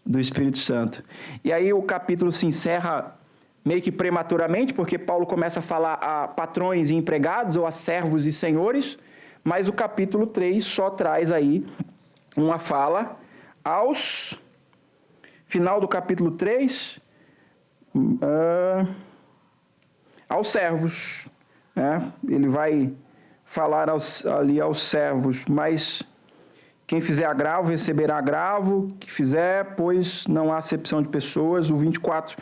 do Espírito Santo. E aí o capítulo se encerra meio que prematuramente, porque Paulo começa a falar a patrões e empregados, ou a servos e senhores, mas o capítulo 3 só traz aí uma fala aos... Final do capítulo 3, aos servos, né? Ele vai falar ali aos servos: mas quem fizer agravo receberá agravo, que fizer, pois não há acepção de pessoas. O 24,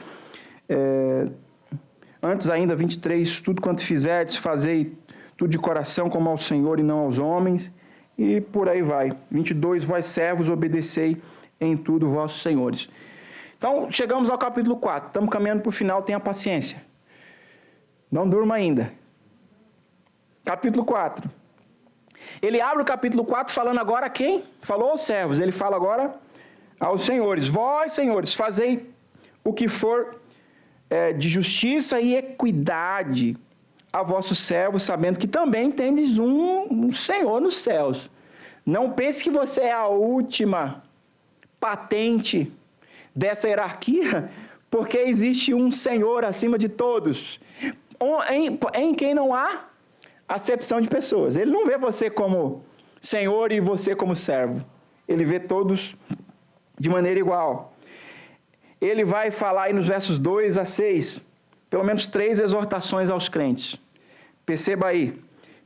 antes ainda, 23, tudo quanto fizerdes, fazei tudo de coração como ao Senhor e não aos homens, e por aí vai. 22, vós servos, obedecei em tudo vossos senhores. Então, chegamos ao capítulo 4, estamos caminhando para o final, tenha paciência. Não durma ainda. Capítulo 4. Ele abre o capítulo 4 falando agora a quem? Falou aos servos, ele fala agora aos senhores: vós, senhores, fazei o que for de justiça e equidade a vossos servos, sabendo que também tendes um Senhor nos céus. Não pense que você é a última patente dessa hierarquia, porque existe um Senhor acima de todos, em quem não há acepção de pessoas. Ele não vê você como Senhor e você como servo. Ele vê todos de maneira igual. Ele vai falar aí nos versos 2 a 6, pelo menos 3 exortações aos crentes. Perceba aí: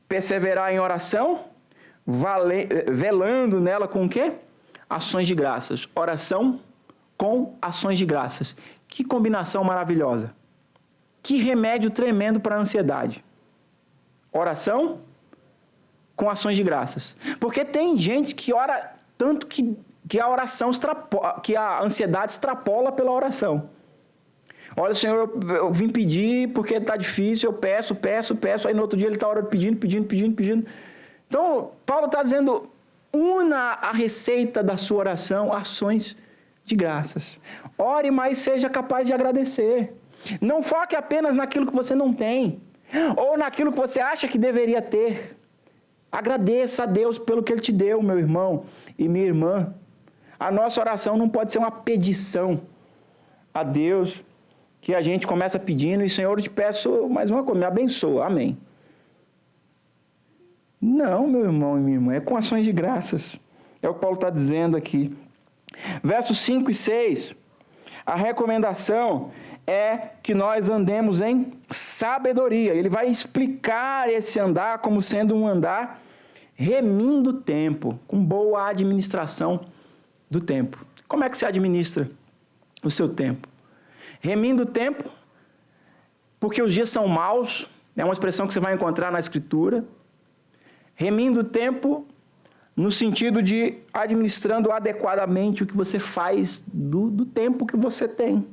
perseverar em oração, velando nela com o quê? Ações de graças. Oração com ações de graças. Que combinação maravilhosa. Que remédio tremendo para a ansiedade. Oração com ações de graças. Porque tem gente que ora tanto que a oração que a ansiedade extrapola pela oração. Olha, Senhor, eu vim pedir porque está difícil, eu peço, aí no outro dia ele está orando, pedindo. Então, Paulo está dizendo: una a receita da sua oração, ações de graças. Ore, mas seja capaz de agradecer. Não foque apenas naquilo que você não tem, ou naquilo que você acha que deveria ter. Agradeça a Deus pelo que Ele te deu, meu irmão e minha irmã. A nossa oração não pode ser uma pedição a Deus, que a gente começa pedindo: e Senhor, eu te peço mais uma coisa, me abençoa, amém. Não, meu irmão e minha irmã, é com ações de graças. É o que Paulo está dizendo aqui. Versos 5 e 6, a recomendação é que nós andemos em sabedoria. Ele vai explicar esse andar como sendo um andar remindo o tempo, com boa administração do tempo. Como é que se administra o seu tempo? Remindo o tempo porque os dias são maus, é uma expressão que você vai encontrar na Escritura. Remindo o tempo, no sentido de administrando adequadamente o que você faz do tempo que você tem.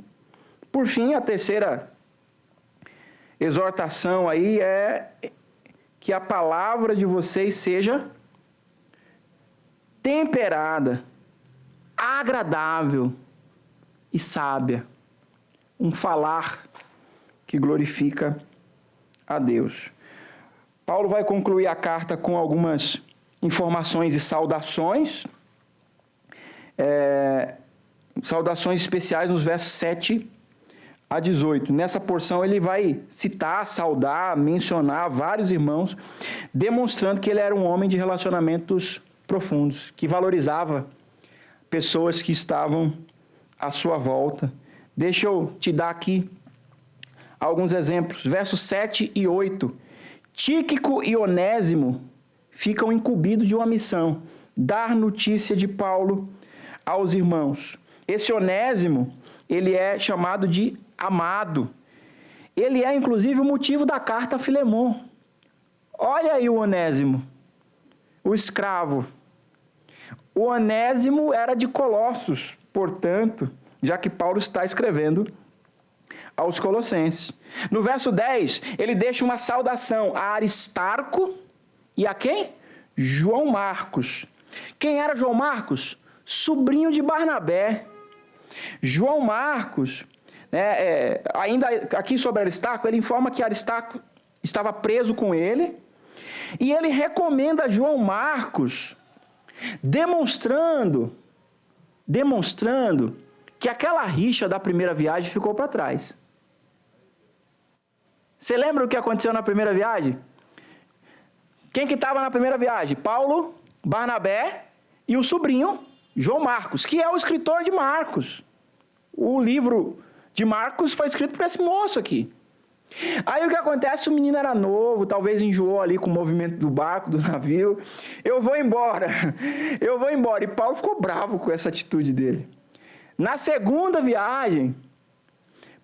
Por fim, a terceira exortação aí é que a palavra de vocês seja temperada, agradável e sábia. Um falar que glorifica a Deus. Paulo vai concluir a carta com algumas informações e saudações. Saudações especiais nos versos 7 a 18. Nessa porção ele vai citar, saudar, mencionar vários irmãos, demonstrando que ele era um homem de relacionamentos profundos, que valorizava pessoas que estavam à sua volta. Deixa eu te dar aqui alguns exemplos. Versos 7 e 8. Tíquico e Onésimo ficam incumbidos de uma missão, dar notícia de Paulo aos irmãos. Esse Onésimo, ele é chamado de amado. Ele é, inclusive, o motivo da carta a Filemon. Olha aí o Onésimo, o escravo. O Onésimo era de Colossos, portanto, já que Paulo está escrevendo aos Colossenses. No verso 10, ele deixa uma saudação a Aristarco e a quem? João Marcos. Quem era João Marcos? Sobrinho de Barnabé. João Marcos, ainda aqui sobre Aristarco, ele informa que Aristarco estava preso com ele, e ele recomenda João Marcos, demonstrando que aquela rixa da primeira viagem ficou para trás. Você lembra o que aconteceu na primeira viagem? Quem que estava na primeira viagem? Paulo, Barnabé e o sobrinho João Marcos, que é o escritor de Marcos. O livro de Marcos foi escrito por esse moço aqui. Aí o que acontece? O menino era novo, talvez enjoou ali com o movimento do barco, do navio. Eu vou embora. E Paulo ficou bravo com essa atitude dele. Na segunda viagem,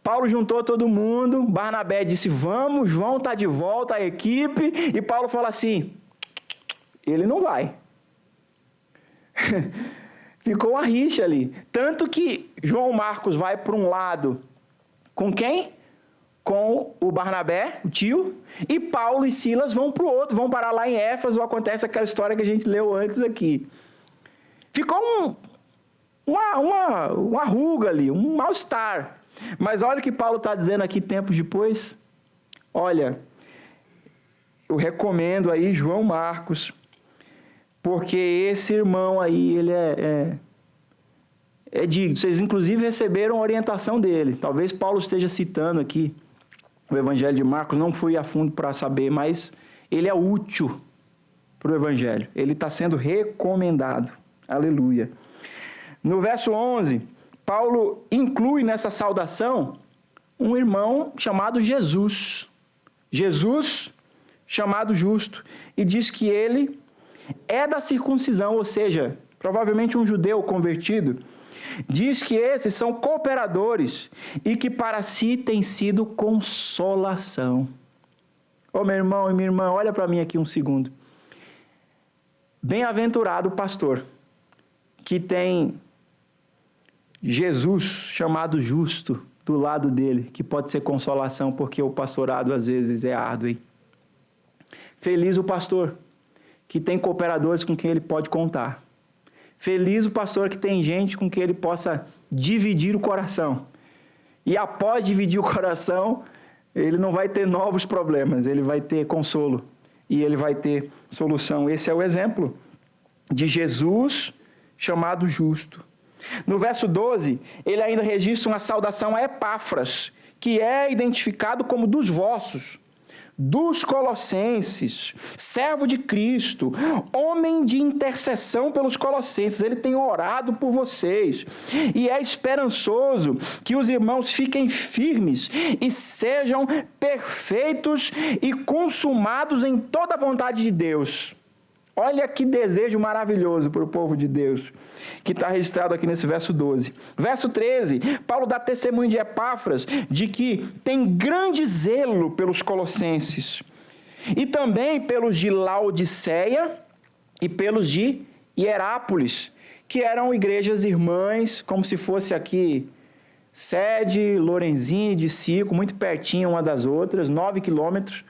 Paulo juntou todo mundo, Barnabé disse, vamos, João está de volta à equipe, e Paulo fala assim, ele não vai. Ficou uma rixa ali. Tanto que João Marcos vai para um lado com quem? Com o Barnabé, o tio, e Paulo e Silas vão para o outro, vão parar lá em Éfeso, acontece aquela história que a gente leu antes aqui. Ficou uma ruga ali, um mal-estar. Mas olha o que Paulo está dizendo aqui tempos depois. Olha, eu recomendo aí João Marcos, porque esse irmão aí, ele é digno. Vocês, inclusive, receberam a orientação dele. Talvez Paulo esteja citando aqui o Evangelho de Marcos, não fui a fundo para saber, mas ele é útil para o Evangelho. Ele está sendo recomendado. Aleluia. No verso 11, Paulo inclui nessa saudação um irmão chamado Jesus. Jesus, chamado justo, e diz que ele é da circuncisão, ou seja, provavelmente um judeu convertido. Diz que esses são cooperadores e que para si tem sido consolação. Ô meu irmão e minha irmã, olha para mim aqui um segundo. Bem-aventurado o pastor que tem Jesus, chamado justo, do lado dele, que pode ser consolação, porque o pastorado às vezes é árduo, hein? Feliz o pastor que tem cooperadores com quem ele pode contar. Feliz o pastor que tem gente com quem ele possa dividir o coração. E após dividir o coração, ele não vai ter novos problemas, ele vai ter consolo e ele vai ter solução. Esse é o exemplo de Jesus, chamado justo. No verso 12, ele ainda registra uma saudação a Epáfras, que é identificado como dos vossos, dos colossenses, servo de Cristo, homem de intercessão pelos colossenses. Ele tem orado por vocês e é esperançoso que os irmãos fiquem firmes e sejam perfeitos e consumados em toda a vontade de Deus. Olha que desejo maravilhoso para o povo de Deus, que está registrado aqui nesse verso 12. Verso 13, Paulo dá testemunho de Epáfras, de que tem grande zelo pelos colossenses, e também pelos de Laodiceia e pelos de Hierápolis, que eram igrejas irmãs, como se fosse aqui Sede, Lorenzini, de Cico, muito pertinho uma das outras, 9 quilômetros,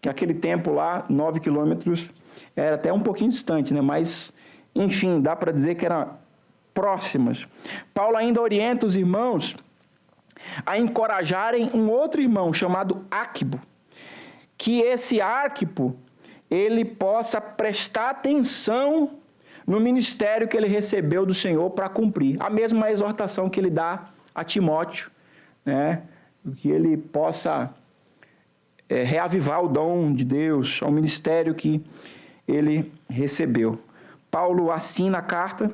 que aquele tempo lá, 9 quilômetros, era até um pouquinho distante, né? Mas, enfim, dá para dizer que eram próximas. Paulo ainda orienta os irmãos a encorajarem um outro irmão chamado Áquibo, que esse Arquipo, ele possa prestar atenção no ministério que ele recebeu do Senhor para cumprir. A mesma exortação que ele dá a Timóteo, né? Que ele possa reavivar o dom de Deus, ao ministério que ele recebeu. Paulo assina a carta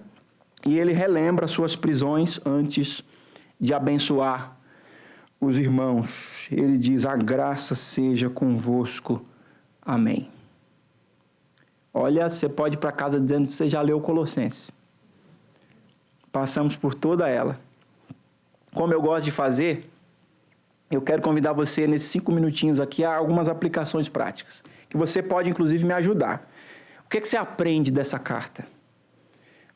e ele relembra suas prisões antes de abençoar os irmãos. Ele diz: a graça seja convosco. Amém. Olha, você pode ir para casa dizendo que você já leu Colossenses. Passamos por toda ela. Como eu gosto de fazer, eu quero convidar você, nesses 5 minutinhos aqui, a algumas aplicações práticas, que você pode, inclusive, me ajudar. O que você aprende dessa carta?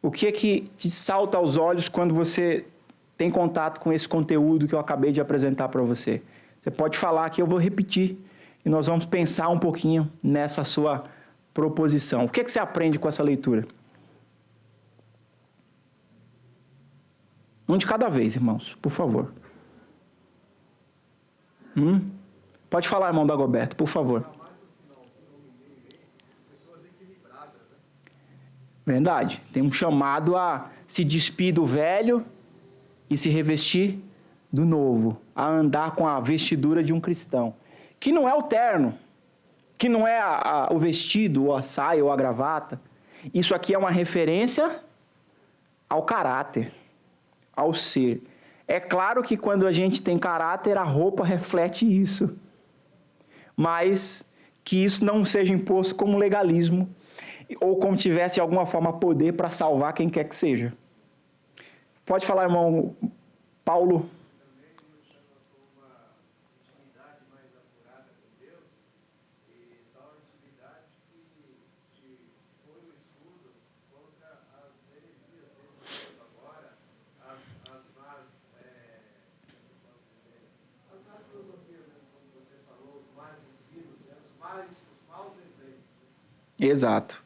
O que te salta aos olhos quando você tem contato com esse conteúdo que eu acabei de apresentar para você? Você pode falar que eu vou repetir e nós vamos pensar um pouquinho nessa sua proposição. O que você aprende com essa leitura? Um de cada vez, irmãos, por favor. Pode falar, irmão Dagoberto, por favor. Verdade. Tem um chamado a se despir do velho e se revestir do novo, a andar com a vestidura de um cristão, que não é o terno, que não é o vestido, ou a saia, ou a gravata. Isso aqui é uma referência ao caráter, ao ser. É claro que quando a gente tem caráter, a roupa reflete isso, mas que isso não seja imposto como legalismo, ou como tivesse de alguma forma poder para salvar quem quer que seja. Pode falar, irmão Paulo. Exato.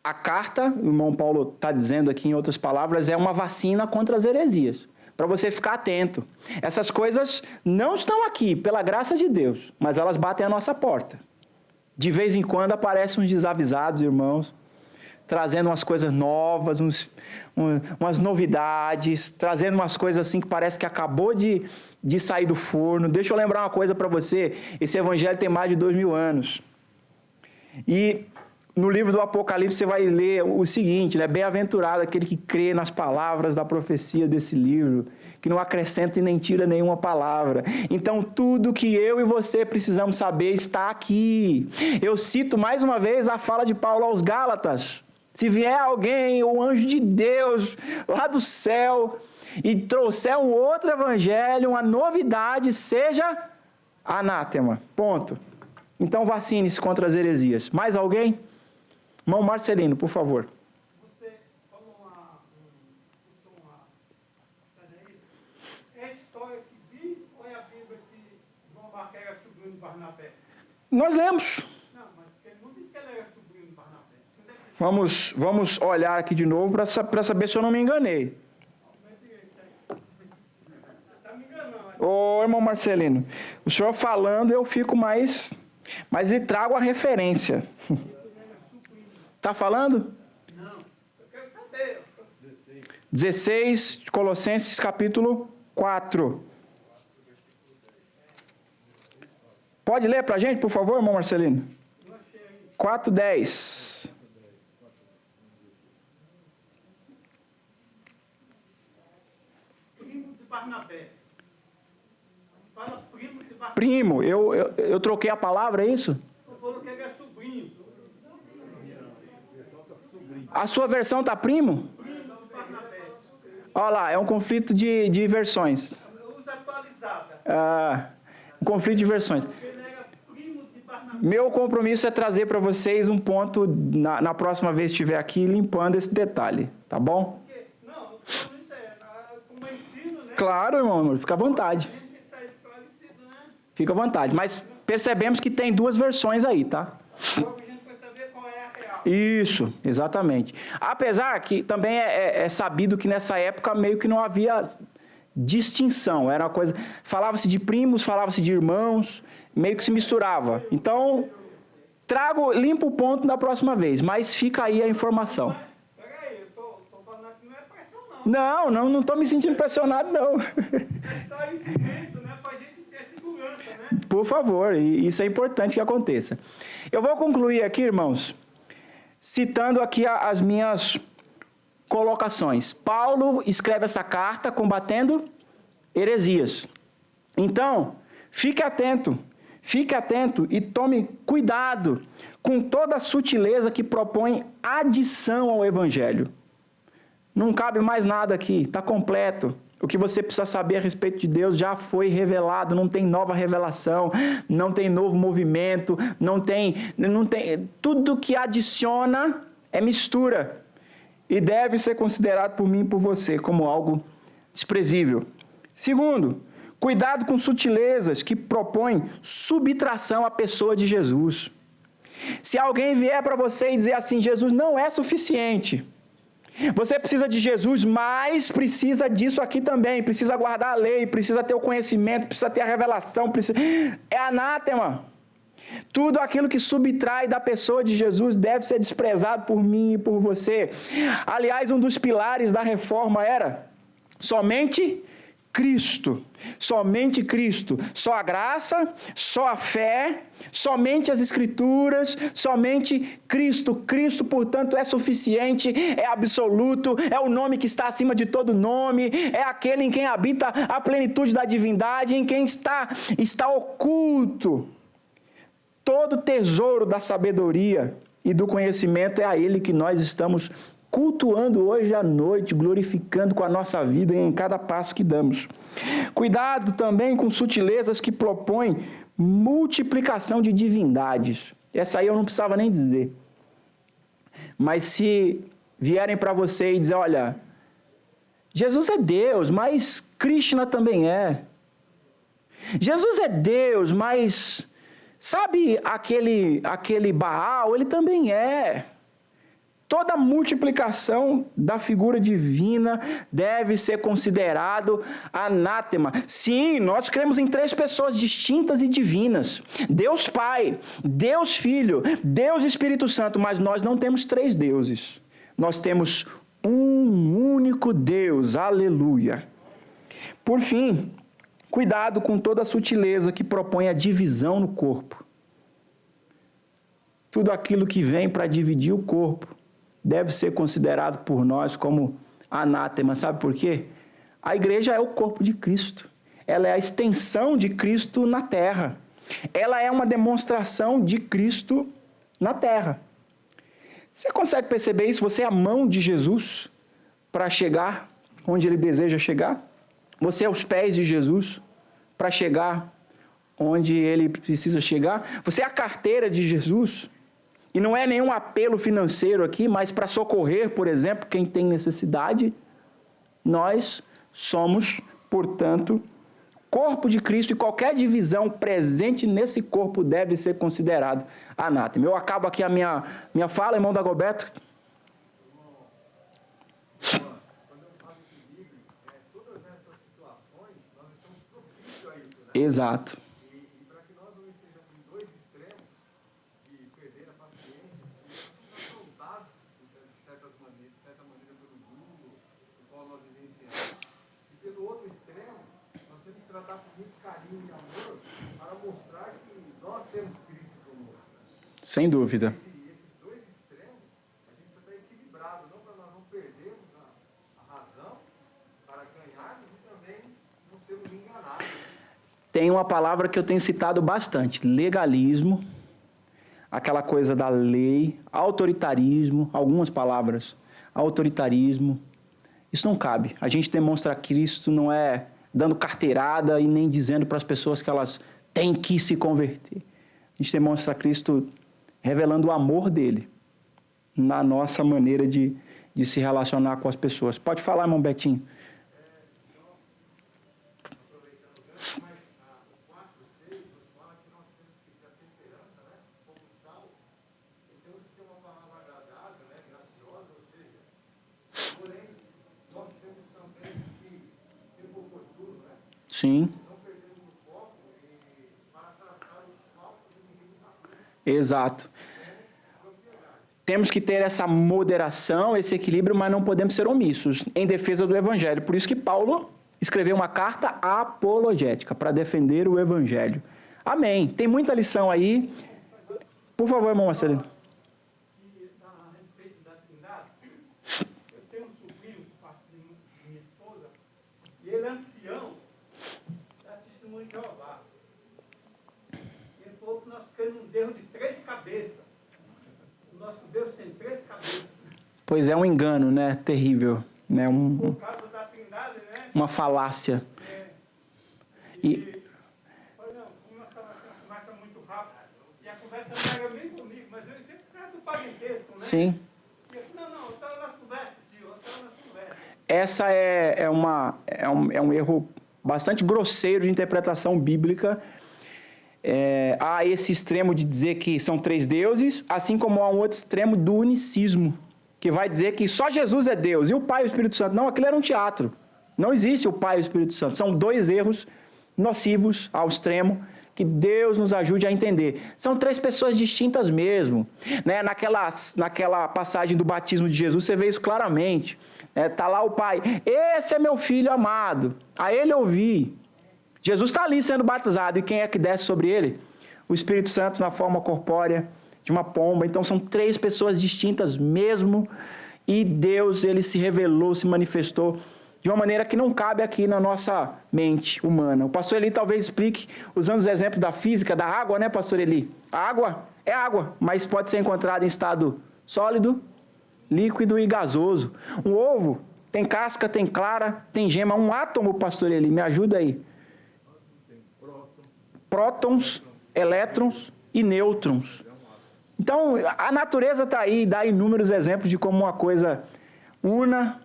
A carta, o irmão Paulo está dizendo aqui em outras palavras, é uma vacina contra as heresias, para você ficar atento. Essas coisas não estão aqui, pela graça de Deus, mas elas batem à nossa porta. De vez em quando aparecem uns desavisados, irmãos, trazendo umas coisas novas, umas novidades, trazendo umas coisas assim que parece que acabou de sair do forno. Deixa eu lembrar uma coisa para você, esse evangelho tem mais de 2000 anos. E no livro do Apocalipse você vai ler o seguinte, né? Bem-aventurado aquele que crê nas palavras da profecia desse livro, que não acrescenta e nem tira nenhuma palavra. Então tudo que eu e você precisamos saber está aqui. Eu cito mais uma vez a fala de Paulo aos Gálatas. Se vier alguém, um anjo de Deus, lá do céu, e trouxer um outro evangelho, uma novidade, seja anátema. Ponto. Então vacine-se contra as heresias. Mais alguém? Irmão Marcelino, por favor. Você falou é a história que diz ou é a Bíblia que João Marcos era sobrinho de Barnabé? Nós lemos. Não, mas ele não disse que ele era sobrinho de Barnabé. Vamos olhar aqui de novo para saber se eu não me enganei. Está me enganando. Ô, irmão Marcelino, o senhor falando eu fico mais... Mas lhe trago a referência. Está falando? Não, eu quero saber. 16, Colossenses capítulo 4. Pode ler para a gente, por favor, irmão Marcelino? 4:10. Primo de Barnabé. Fala primo de Barnabé. Primo, eu troquei a palavra, é isso? Eu falou que ele é sobrinho. A sua versão está primo? Olha lá, é um conflito de versões. Usa atualizada. Um conflito de versões. Ele era primo de Barnabé. Meu compromisso é trazer para vocês um ponto na próxima vez que estiver aqui, limpando esse detalhe, tá bom? Porque, não, isso como ensino, né? Claro, irmão, fica à vontade. A gente está esclarecido, né? Fica à vontade. Mas percebemos que tem duas versões aí, tá? Agora a gente vai saber qual é a real. Isso, exatamente. Apesar que também é sabido que nessa época meio que não havia distinção. Era uma coisa. Falava-se de primos, falava-se de irmãos, meio que se misturava. Então, limpo o ponto da próxima vez, mas fica aí a informação. Peraí, eu tô falando que não é pressão, não. Não estou me sentindo pressionado, não. É esclarecimento, né? Pra gente ter segurança, né? Por favor, e isso é importante que aconteça. Eu vou concluir aqui, irmãos, citando aqui as minhas colocações. Paulo escreve essa carta combatendo heresias. Então, fique atento e tome cuidado com toda a sutileza que propõe adição ao Evangelho. Não cabe mais nada aqui, está completo. O que você precisa saber a respeito de Deus já foi revelado, não tem nova revelação, não tem novo movimento, não tem tudo que adiciona é mistura e deve ser considerado por mim e por você como algo desprezível. Segundo, cuidado com sutilezas que propõem subtração à pessoa de Jesus. Se alguém vier para você e dizer assim, Jesus não é suficiente, você precisa de Jesus, mas precisa disso aqui também, precisa guardar a lei, precisa ter o conhecimento, precisa ter a revelação, é anátema. Tudo aquilo que subtrai da pessoa de Jesus deve ser desprezado por mim e por você. Aliás, um dos pilares da reforma era somente Cristo, só a graça, só a fé, somente as Escrituras, somente Cristo. Cristo, portanto, é suficiente, é absoluto, é o nome que está acima de todo nome, é aquele em quem habita a plenitude da divindade, em quem está oculto todo tesouro da sabedoria e do conhecimento. É a Ele que nós estamos cultuando hoje à noite, glorificando com a nossa vida em cada passo que damos. Cuidado também com sutilezas que propõem multiplicação de divindades. Essa aí eu não precisava nem dizer. Mas se vierem para você e dizer, olha, Jesus é Deus, mas Krishna também é. Jesus é Deus, mas sabe aquele Baal, ele também é. Toda multiplicação da figura divina deve ser considerado anátema. Sim, nós cremos em 3 pessoas distintas e divinas. Deus Pai, Deus Filho, Deus Espírito Santo, mas nós não temos 3 deuses. Nós temos um único Deus, aleluia. Por fim, cuidado com toda a sutileza que propõe a divisão no corpo. Tudo aquilo que vem para dividir o corpo deve ser considerado por nós como anátema. Sabe por quê? A igreja é o corpo de Cristo. Ela é a extensão de Cristo na terra. Ela é uma demonstração de Cristo na terra. Você consegue perceber isso? Você é a mão de Jesus para chegar onde Ele deseja chegar? Você é os pés de Jesus para chegar onde Ele precisa chegar? Você é a carteira de Jesus? E não é nenhum apelo financeiro aqui, mas para socorrer, por exemplo, quem tem necessidade. Nós somos, portanto, corpo de Cristo, e qualquer divisão presente nesse corpo deve ser considerado anátema. Eu acabo aqui a minha fala, irmão Dagoberto. Exato. Sem dúvida. Esses 2 extremos, a gente precisa estar equilibrado, não para nós não perdermos a razão, para ganharmos e também não sermos enganados. Tem uma palavra que eu tenho citado bastante: legalismo. aquela coisa da lei, autoritarismo, algumas palavras, autoritarismo. Isso não cabe. A gente demonstra Cristo não é dando carteirada e nem dizendo para as pessoas que elas têm que se converter. A gente demonstra Cristo revelando o amor dele na nossa maneira de se relacionar com as pessoas. Pode falar, irmão Betinho. Sim. Exato. Temos que ter essa moderação, esse equilíbrio, mas não podemos ser omissos em defesa do Evangelho. Por isso que Paulo escreveu uma carta apologética para defender o Evangelho. Amém. Tem muita lição aí. Por favor, irmão Marcelino. A respeito da Trindade, eu tenho um sobrinho por parte de minha esposa, e ele é ancião da Testemunha de Jeová. E ele falou que nós cremos num Deus de 3 cabeças. O nosso Deus tem 3 cabeças. Pois é um engano, né? Terrível. Né? Por causa da Trindade, né? Uma falácia. Olha, como nós estávamos uma conversa muito rápida, e a conversa não era nem comigo, mas eu entendo que era do parentesco, né? Sim. E eu disse, não, eu estava nas conversas, tio, eu estava nas conversas. Essa é um erro bastante grosseiro de interpretação bíblica. Há esse extremo de dizer que são 3 deuses, assim como há um outro extremo do unicismo, que vai dizer que só Jesus é Deus e o Pai e o Espírito Santo. Não, aquilo era um teatro. Não existe o Pai e o Espírito Santo. São 2 erros nocivos ao extremo, que Deus nos ajude a entender. São 3 pessoas distintas mesmo. Né? Naquela passagem do batismo de Jesus, você vê isso claramente. Está lá o Pai, esse é meu filho amado, a ele ouvi. Jesus está ali sendo batizado, e quem é que desce sobre ele? O Espírito Santo na forma corpórea de uma pomba. Então são 3 pessoas distintas mesmo, e Deus, ele se revelou, se manifestou de uma maneira que não cabe aqui na nossa mente humana. O pastor Eli talvez explique, usando os exemplos da física, da água, né, pastor Eli? A água é água, mas pode ser encontrada em estado sólido, líquido e gasoso. Um ovo tem casca, tem clara, tem gema. Um átomo, pastor Eli, me ajuda aí. Prótons, elétrons e nêutrons. Então, a natureza está aí, dá inúmeros exemplos de como uma coisa una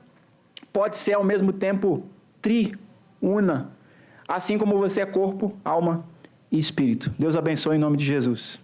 pode ser ao mesmo tempo triuna, assim como você é corpo, alma e espírito. Deus abençoe em nome de Jesus.